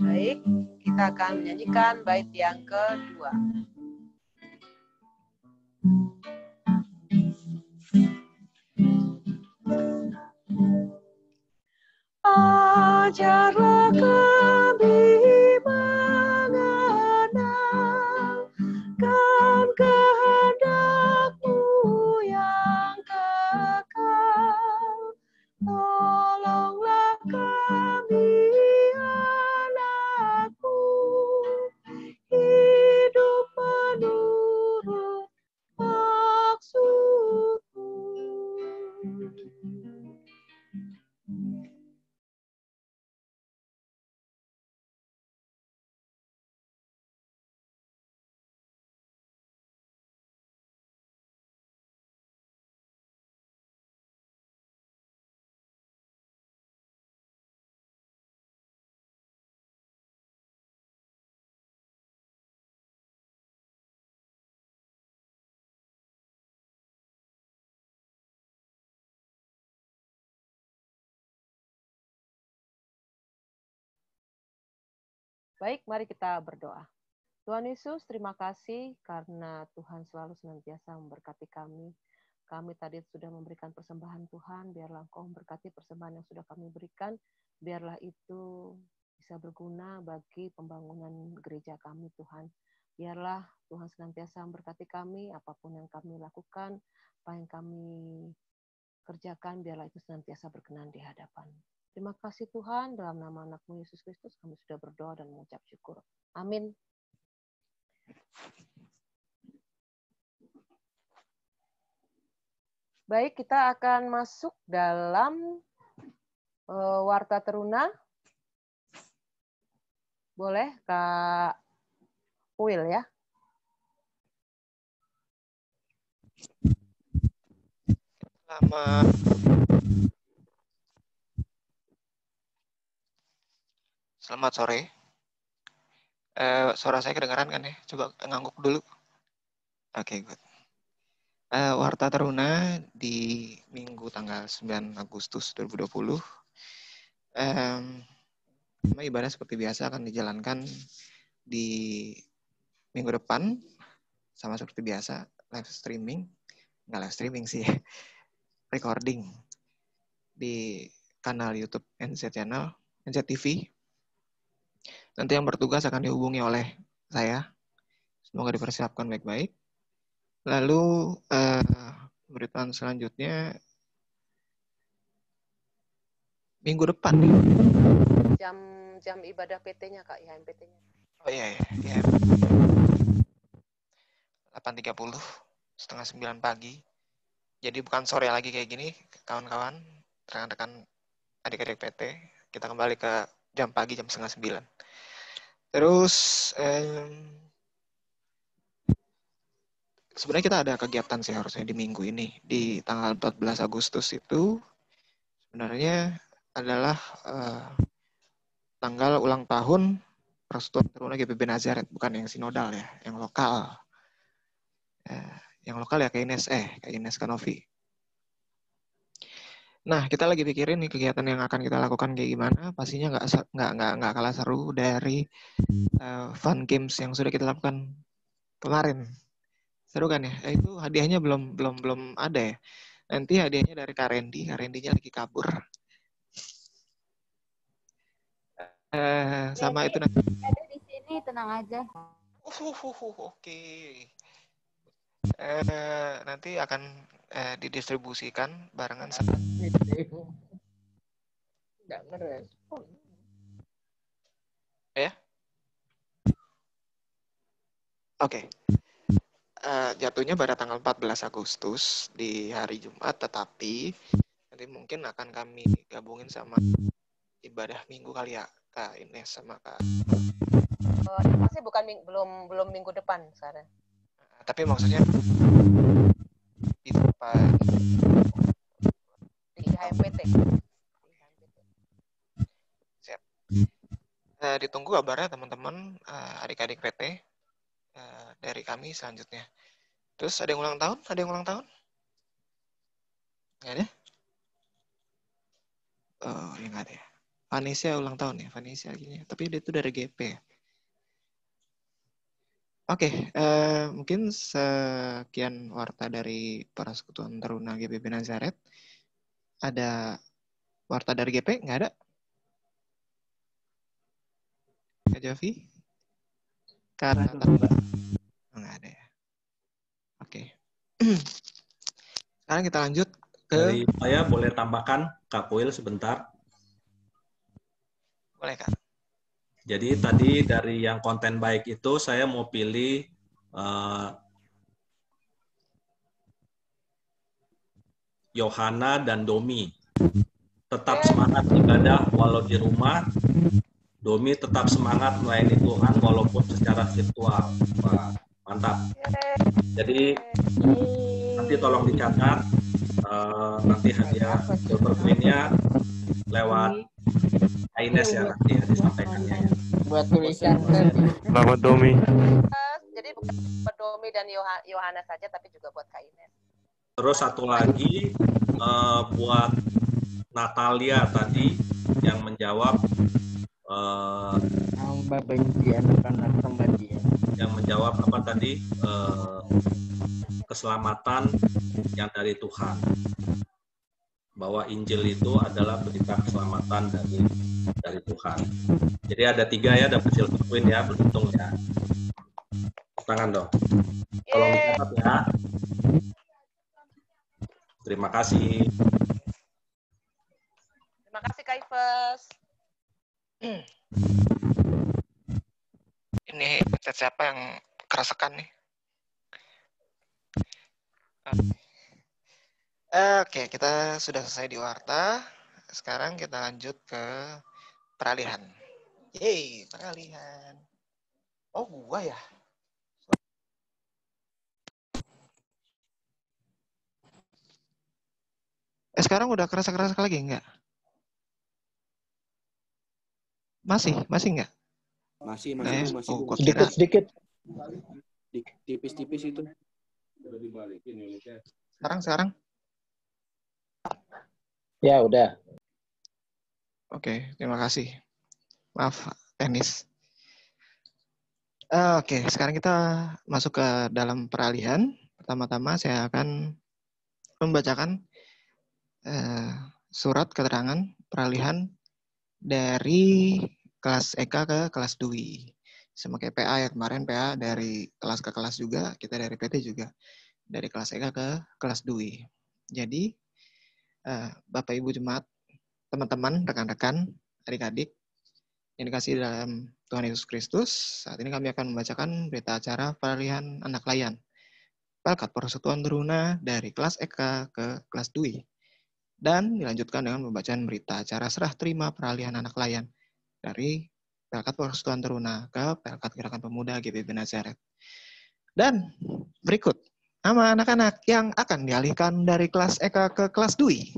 Baik, kita akan menyanyikan bait yang kedua. Ajarlah kami mengenalkan kehendak-Mu yang kekal. Tolonglah kami anak-Mu, hidup menurut maksud-Mu. Baik, mari kita berdoa. Tuhan Yesus, terima kasih karena Tuhan selalu senantiasa memberkati kami. Kami tadi sudah memberikan persembahan Tuhan, biarlah Engkau memberkati persembahan yang sudah kami berikan, biarlah itu bisa berguna bagi pembangunan gereja kami, Tuhan. Biarlah Tuhan senantiasa memberkati kami, apapun yang kami lakukan, apa yang kami kerjakan, biarlah itu senantiasa berkenan di hadapan. Terima kasih Tuhan, dalam nama anak-Mu Yesus Kristus, kami sudah berdoa dan mengucap syukur. Amin. Baik, kita akan masuk dalam Warta Teruna. Boleh, Kak Will ya? Selamat sore. Suara saya kedengaran kan ya? Coba ngangguk dulu. Oke, good. Warta Teruna di Minggu tanggal 9 Agustus 2020. Ibadah seperti biasa akan dijalankan di minggu depan, sama seperti biasa, live streaming. Nggak live streaming sih, recording di kanal YouTube NZ Channel, NZ TV. Nanti yang bertugas akan dihubungi oleh saya. Semoga dipersiapkan baik-baik. Lalu pemberitaan selanjutnya minggu depan nih. Jam ibadah PT-nya Kak, ya PT-nya. Oh iya. 8.30, setengah 9 pagi. Jadi bukan sore lagi kayak gini, kawan-kawan, rekan-rekan adik-adik PT. Kita kembali ke jam pagi, jam setengah 9. Terus sebenarnya kita ada kegiatan sih harusnya di minggu ini. Di tanggal 14 Agustus itu sebenarnya adalah tanggal ulang tahun Persekutuan Teruna GPB Nazaret, bukan yang sinodal ya, yang lokal. Yang lokal ya Kak Ines Kanovi. Nah, kita lagi pikirin nih kegiatan yang akan kita lakukan kayak gimana. Pastinya nggak kalah seru dari fun games yang sudah kita lakukan kemarin. Seru kan ya? Itu hadiahnya belum ada ya. Nanti hadiahnya dari Kak Randy. Kak Randy-nya lagi kabur. Sama itu nanti. Ada di sini, tenang aja. Oke. Nanti akan didistribusikan barengan sama. Nggak ngerespon. Ya? Oke. Jatuhnya pada tanggal 14 Agustus di hari Jumat, tetapi nanti mungkin akan kami gabungin sama ibadah minggu kali ya, Kak Ines sama Kak. Ini pasti belum minggu depan sekarang. Tapi maksudnya di HMPT. Siap. Ditunggu kabarnya teman-teman, adik-adik PT dari kami selanjutnya. Terus ada yang ulang tahun? Nggak ada? Oh, ya nggak ada ya. Vanessa ulang tahun ya, Vanessa gini. Tapi dia itu dari GP ya. Oke, mungkin sekian warta dari Persekutuan Teruna GPB Nazaret. Ada warta dari GP? Nggak ada? Kak Jovi? Karena nggak ada ya. Oke. Sekarang kita lanjut ke... Dari saya boleh tambahkan, Kak Kuil sebentar. Boleh, Kak. Jadi tadi dari yang konten baik itu saya mau pilih Yohana dan Domi. Tetap semangat ibadah walau di rumah. Domi tetap semangat melayani Tuhan walaupun secara virtual. Wah, mantap. Jadi nanti tolong dicatat nanti hadiah silver queen-nya lewat Ines ya nanti ya disampaikannya ya. Buat tulisan. Selamat Domi. Jadi bukan buat Domi dan Yohana saja, tapi juga buat Kak Ines. Terus satu lagi buat Natalia tadi yang menjawab Hamba benci anak-anak hamba dia. Yang menjawab apa tadi? Keselamatan yang dari Tuhan. Bahwa Injil itu adalah berita keselamatan dari Tuhan. Jadi ada 3 ya, dapat silver queen ya, beruntung ya. Tangan dong. Tolong dicatat ya. Terima kasih. Terima kasih Kak Ifes. Ini chat siapa yang kerasakan nih? Oke, kita sudah selesai di warta. Sekarang kita lanjut ke peralihan. Yeay, peralihan. Oh, gua ya? Sekarang udah kerasa-kerasa lagi enggak? Masih enggak? Masih. Sedikit. Tipis-tipis itu. Sekarang? Ya, udah. Oke, terima kasih. Maaf, Enis. Oke, sekarang kita masuk ke dalam peralihan. Pertama-tama saya akan membacakan surat keterangan peralihan dari kelas EK ke kelas DUI. Sama kayak PA ya, kemarin PA dari kelas ke kelas juga, kita dari PT juga. Dari kelas EK ke kelas DUI. Jadi, Bapak Ibu Jemaat, teman-teman, rekan-rekan, adik-adik, yang dikasihi dalam Tuhan Yesus Kristus, saat ini kami akan membacakan berita acara peralihan anak layan. Pelkat Persekutuan Teruna dari kelas EK ke kelas DUI. Dan dilanjutkan dengan pembacaan berita acara serah terima peralihan anak layan dari Pelkat Persekutuan Teruna ke Pelkat Gerakan Pemuda GBB Nazaret. Dan berikut nama anak-anak yang akan dialihkan dari kelas EK ke kelas DUI.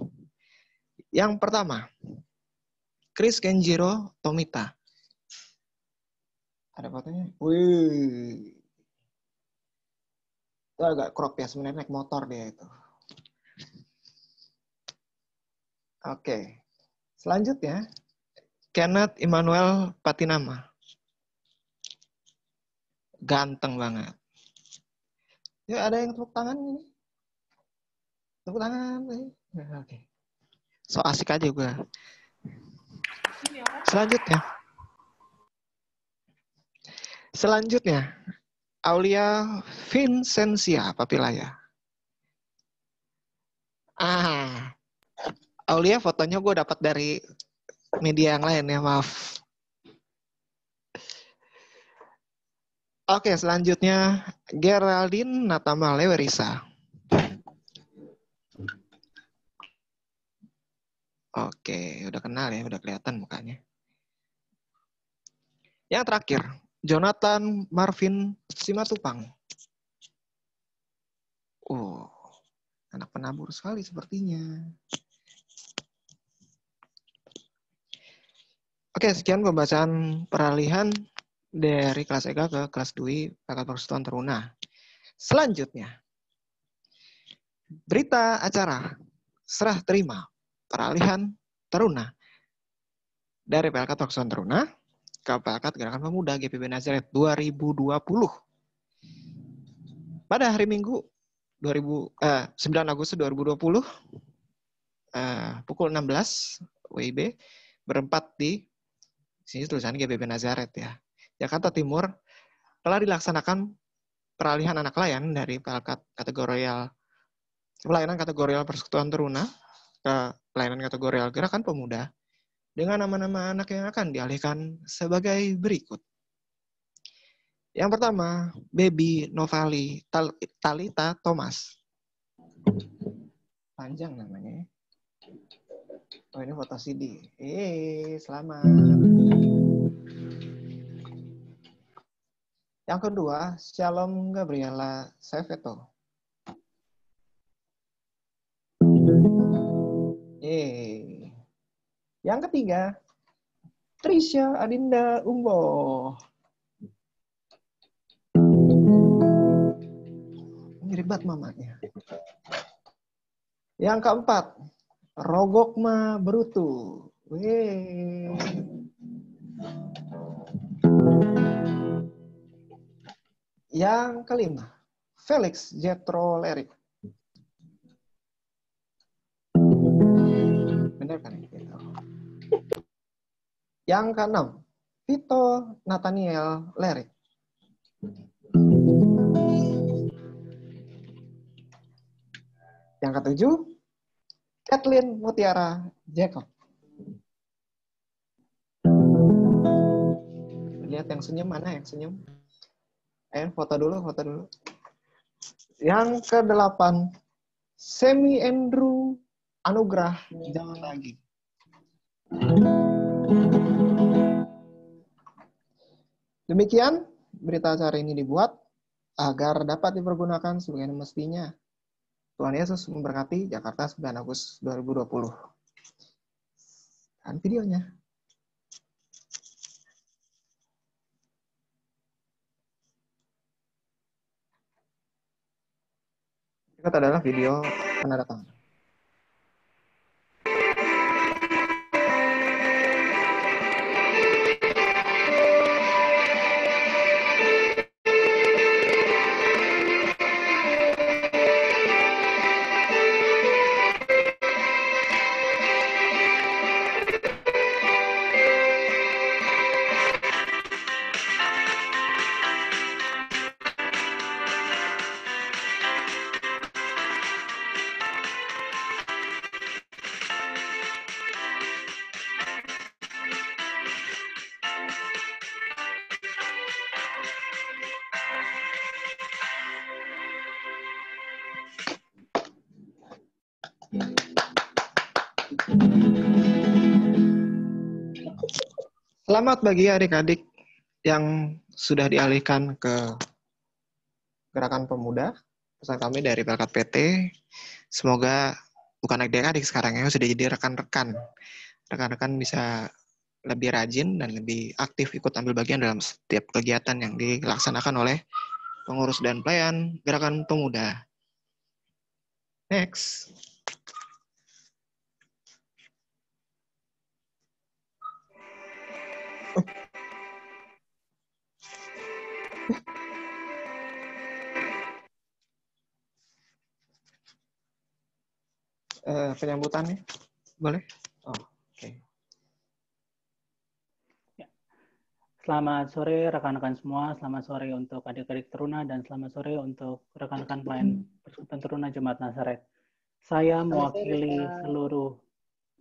Yang pertama, Chris Kenjiro Tomita. Ada fotonya? Wih. Itu agak crop ya, sebenarnya naik motor dia itu. Oke. Selanjutnya, Kenneth Immanuel Patinama. Ganteng banget. Yuk, ada yang tepuk tangan ini? Tepuk tangan. Oke. So asik aja gue. Selanjutnya, Aulia Vincentia Papilaya. Aulia fotonya gue dapat dari media yang lain ya, maaf. Oke, selanjutnya Geraldine Natama Lewerisa. Oke, udah kenal ya, udah kelihatan mukanya. Yang terakhir, Jonathan Marvin Simatupang. Anak penabur sekali sepertinya. Oke, sekian pembacaan peralihan dari kelas EK ke kelas DUI Pelkat Persekutuan Teruna. Selanjutnya, berita acara serah terima peralihan Teruna dari Pelkat Persekutuan Teruna ke Pelkat Gerakan Pemuda GPB Nazaret 2020. Pada hari Minggu 9 Agustus 2020 pukul 16 WIB berempat di sini tulisannya GPB Nazaret ya. Jakarta Timur telah dilaksanakan peralihan anak layan dari Pelkat pelayanan kategorial Persekutuan Teruna ke pelayanan kategorial Gerakan Pemuda dengan nama-nama anak yang akan dialihkan sebagai berikut. Yang pertama, Baby Novali Talita Thomas. Panjang namanya. Oh, ini foto CD. Selamat. Yang kedua, Shalom Gabriela Seveto. Yang ketiga, Trisha Adinda Umbo. Mirip banget mamanya. Yang keempat, Rogokma Brutu. Yang kelima, Felix Jethro Lerik. Benar kan? Yang keenam, Vito Nathaniel Lerik. Yang ketujuh, Kathleen Mutiara Jacob. Lihat yang senyum, mana yang senyum? Foto dulu. Yang kedelapan, Semi Andrew Anugrah Jangan Lagi. Demikian berita acara ini dibuat agar dapat dipergunakan sebagaimana mestinya. Tuhan Yesus memberkati. Jakarta 9 Agustus 2020. Dan videonya. Berikut adalah video penandatanganan. Selamat bagi adik-adik yang sudah dialihkan ke Gerakan Pemuda. Pesan kami dari Pelkat PT, semoga bukan adik-adik sekarang ya, sudah jadi rekan-rekan. Rekan-rekan bisa lebih rajin dan lebih aktif ikut ambil bagian dalam setiap kegiatan yang dilaksanakan oleh pengurus dan pelayan Gerakan Pemuda. Next. Penyambutannya boleh? Oh, oke. Ya. Selamat sore rekan-rekan semua, selamat sore untuk adik-adik Teruna, dan selamat sore untuk rekan-rekan pelayan Persekutuan Teruna Jemaat Nazaret. Saya mewakili seluruh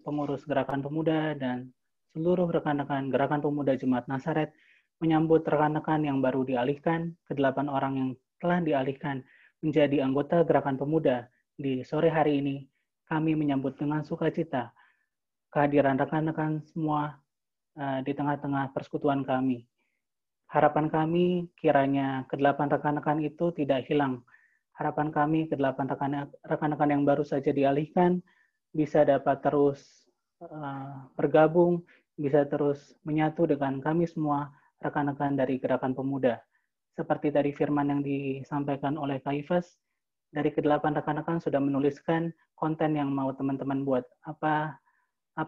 pengurus Gerakan Pemuda dan seluruh rekan-rekan Gerakan Pemuda Jemaat Nazaret menyambut rekan-rekan yang baru dialihkan, ke-8 orang yang telah dialihkan menjadi anggota Gerakan Pemuda. Di sore hari ini, kami menyambut dengan sukacita kehadiran rekan-rekan semua di tengah-tengah persekutuan kami. Harapan kami kiranya ke-8 rekan-rekan itu tidak hilang. Harapan kami ke-8 rekan-rekan yang baru saja dialihkan bisa dapat terus bergabung, bisa terus menyatu dengan kami semua, rekan-rekan dari Gerakan Pemuda. Seperti tadi firman yang disampaikan oleh Kak Ifas, dari ke-8 rekan-rekan sudah menuliskan konten yang mau teman-teman buat. Apa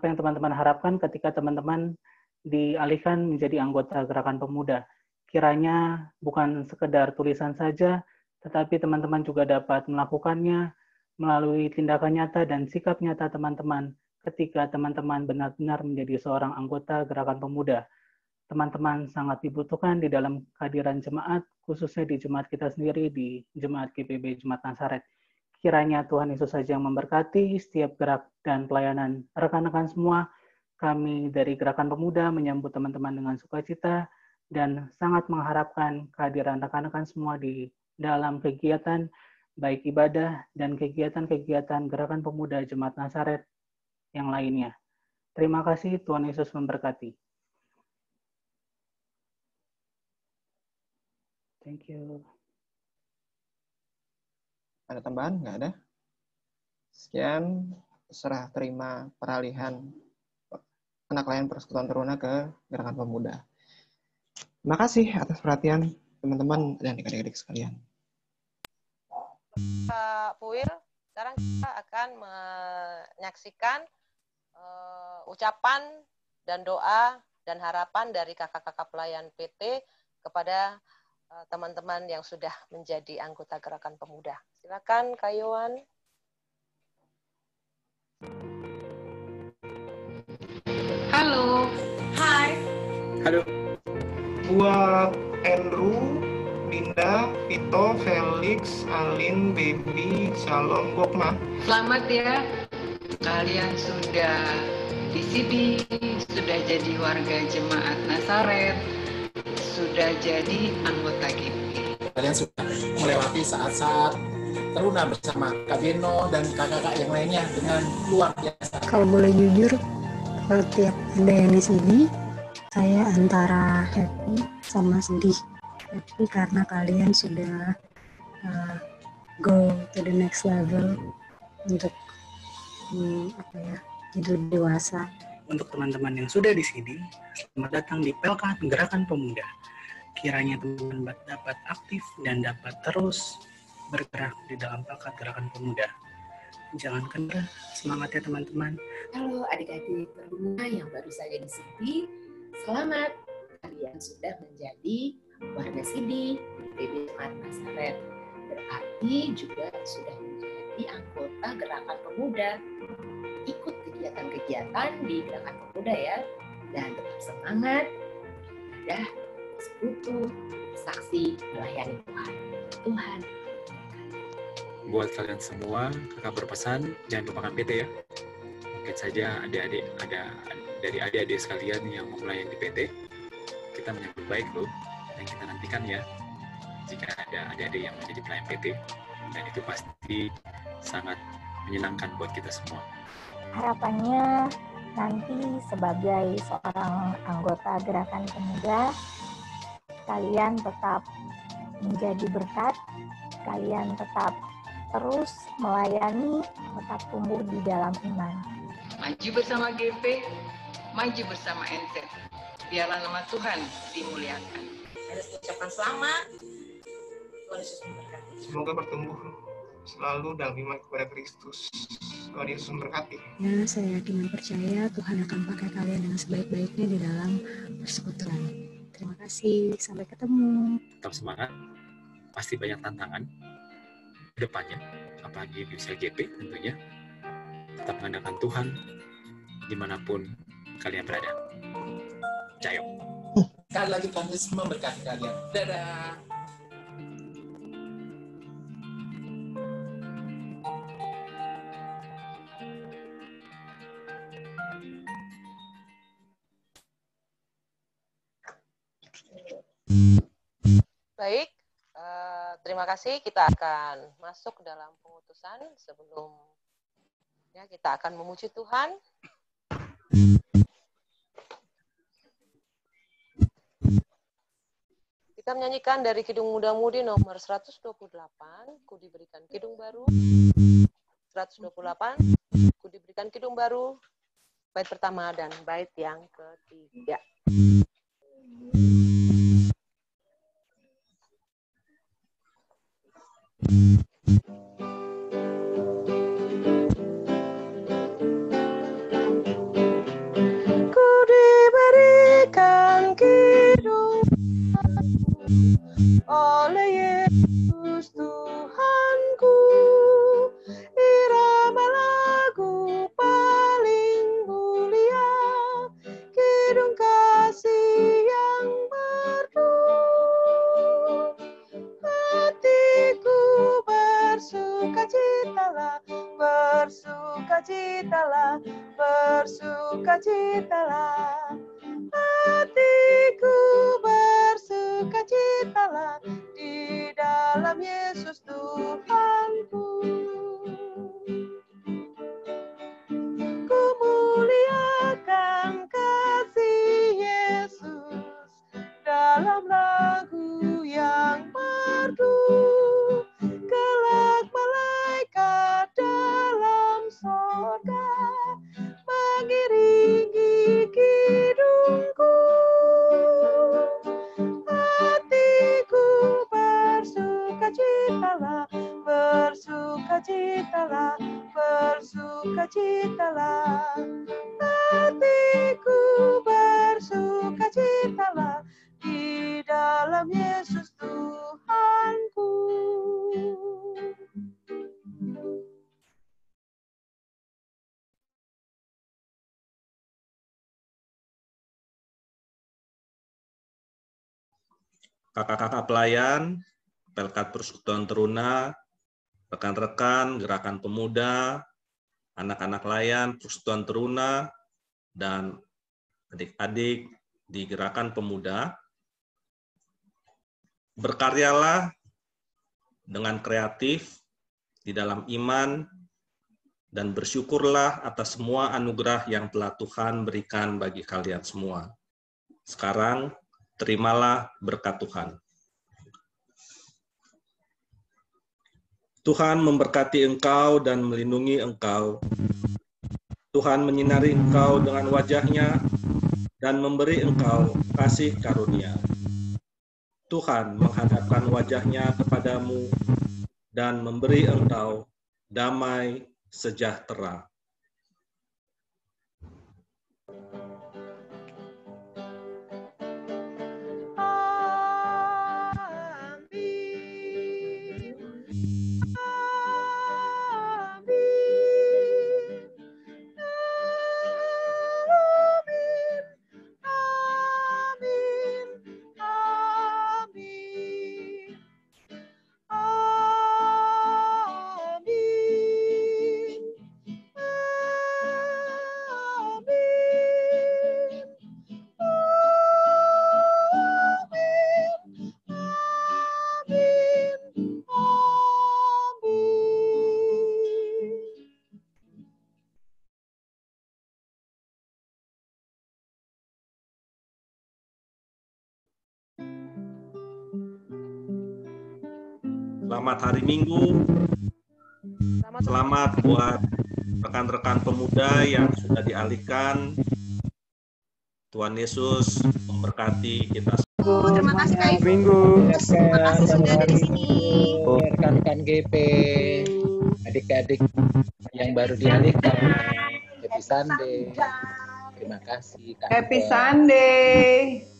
yang teman-teman harapkan ketika teman-teman dialihkan menjadi anggota Gerakan Pemuda. Kiranya bukan sekedar tulisan saja, tetapi teman-teman juga dapat melakukannya melalui tindakan nyata dan sikap nyata teman-teman ketika teman-teman benar-benar menjadi seorang anggota Gerakan Pemuda. Teman-teman sangat dibutuhkan di dalam kehadiran jemaat, khususnya di jemaat kita sendiri, di Jemaat GPB Jemaat Nazaret. Kiranya Tuhan Yesus saja yang memberkati setiap gerak dan pelayanan rekan-rekan semua. Kami dari Gerakan Pemuda menyambut teman-teman dengan sukacita dan sangat mengharapkan kehadiran rekan-rekan semua di dalam kegiatan, baik ibadah dan kegiatan-kegiatan Gerakan Pemuda Jemaat Nazaret yang lainnya. Terima kasih, Tuhan Yesus memberkati. Thank you. Ada tambahan? Nggak ada? Sekian, serah terima peralihan anak layan Persekutuan Teruna ke Gerakan Pemuda. Terima kasih atas perhatian teman-teman dan adik-adik sekalian. Pak Puil, sekarang kita akan menyaksikan ucapan dan doa dan harapan dari kakak-kakak pelayan PT kepada teman-teman yang sudah menjadi anggota Gerakan Pemuda. Silakan Kak Yowan. Halo. Hai. Halo. Buat Andrew, Dinda, Vito, Felix, Alin, Baby, Shalom, Bokma. Selamat ya. Kalian sudah di sini, sudah jadi warga jemaat Nazaret, sudah jadi anggota GP. Kalian sudah melewati saat-saat teruna bersama Kak Beno dan kakak-kakak yang lainnya dengan luar biasa. Kalau boleh jujur, setiap ada yang di sini, saya antara happy sama sedih. Happy karena kalian sudah go to the next level untuk jadi lebih dewasa. Untuk teman-teman yang sudah di sini, selamat datang di Pelkat Gerakan Pemuda. Kiranya teman-teman dapat aktif dan dapat terus bergerak di dalam Pelkat Gerakan Pemuda. Jangan kendor, semangat ya teman-teman. Halo adik-adik teruna yang baru saja di sini, selamat. Kalian sudah menjadi warga sini, PB Jemaat Nazaret. Berarti juga sudah menjadi anggota Gerakan Pemuda. Ikut kegiatan-kegiatan di Gerakan Pemuda ya, dan tetap semangat, ibadah, sekutu, saksi, melayani Tuhan. Tuhan. Buat kalian semua, kakak berpesan jangan lupakan PT ya. Mungkin saja ada dari adik-adik sekalian yang mau melayani di PT, kita menyambut baik loh, dan kita nantikan ya jika ada adik-adik yang menjadi pelayan PT, dan itu pasti sangat menyenangkan buat kita semua. Harapannya nanti sebagai seorang anggota Gerakan Pemuda, kalian tetap menjadi berkat, kalian tetap terus melayani, tetap tumbuh di dalam iman. Maju bersama GP, maju bersama NZ. Biarlah nama Tuhan dimuliakan. Harus ucapkan selamat. Tuhan Yesus memberkati. Semoga bertumbuh selalu dalam iman kepada Kristus. Tuhan Yesus memberkati. Ya, saya yakin dan percaya Tuhan akan pakai kalian dengan sebaik-baiknya di dalam persekutuan. Terima kasih, sampai ketemu. Tetap semangat, pasti banyak tantangan ke depannya, apalagi di usia GP tentunya. Tetap mengandalkan Tuhan dimanapun kalian berada. Cayo. Sekali lagi Tuhan Yesus memberkati kalian. Dadah. Baik, terima kasih. Kita akan masuk dalam pengutusan. Sebelumnya kita akan memuji Tuhan. Kita menyanyikan dari Kidung Muda-Mudi nomor 128, Ku diberikan kidung baru. 128, Ku diberikan kidung baru. Bait pertama dan bait yang ketiga. Ku diberikan kidung oleh Yesus Tuhanku, irama lagu paling mulia, kidung kasih yang merdu. Hatiku bersukacitalah, bersukacitalah, bersukacitalah. Hatiku bersukacitalah di dalam Yesus Tuhanku. Ku muliakan kasih Yesus dalam lagu yang merdu. Kelak malaikat dalam sorga mengiringi kidungku. Hatiku bersukacitalah, bersukacitalah, bersukacitalah. Hatiku bersukacitalah di dalam Yesus Tuhan. kakak-kakak pelayan, Pelkat Persekutuan Teruna, rekan-rekan Gerakan Pemuda, anak-anak layan Persekutuan Teruna, dan adik-adik di Gerakan Pemuda, berkaryalah dengan kreatif di dalam iman dan bersyukurlah atas semua anugerah yang telah Tuhan berikan bagi kalian semua. Sekarang, terimalah berkat Tuhan. Tuhan memberkati engkau dan melindungi engkau. Tuhan menyinari engkau dengan wajah-Nya dan memberi engkau kasih karunia. Tuhan menghadapkan wajah-Nya kepadamu dan memberi engkau damai sejahtera. Selamat hari Minggu. Selamat buat rekan-rekan pemuda yang sudah dialihkan. Tuhan Yesus memberkati kita semua. Terima kasih Kak Ibu. Minggu. Terima kasih sudah ada di sini. Rekan-rekan GP, adik-adik yang baru dialihkan. Happy Sunday. Terima kasih. Happy Sunday.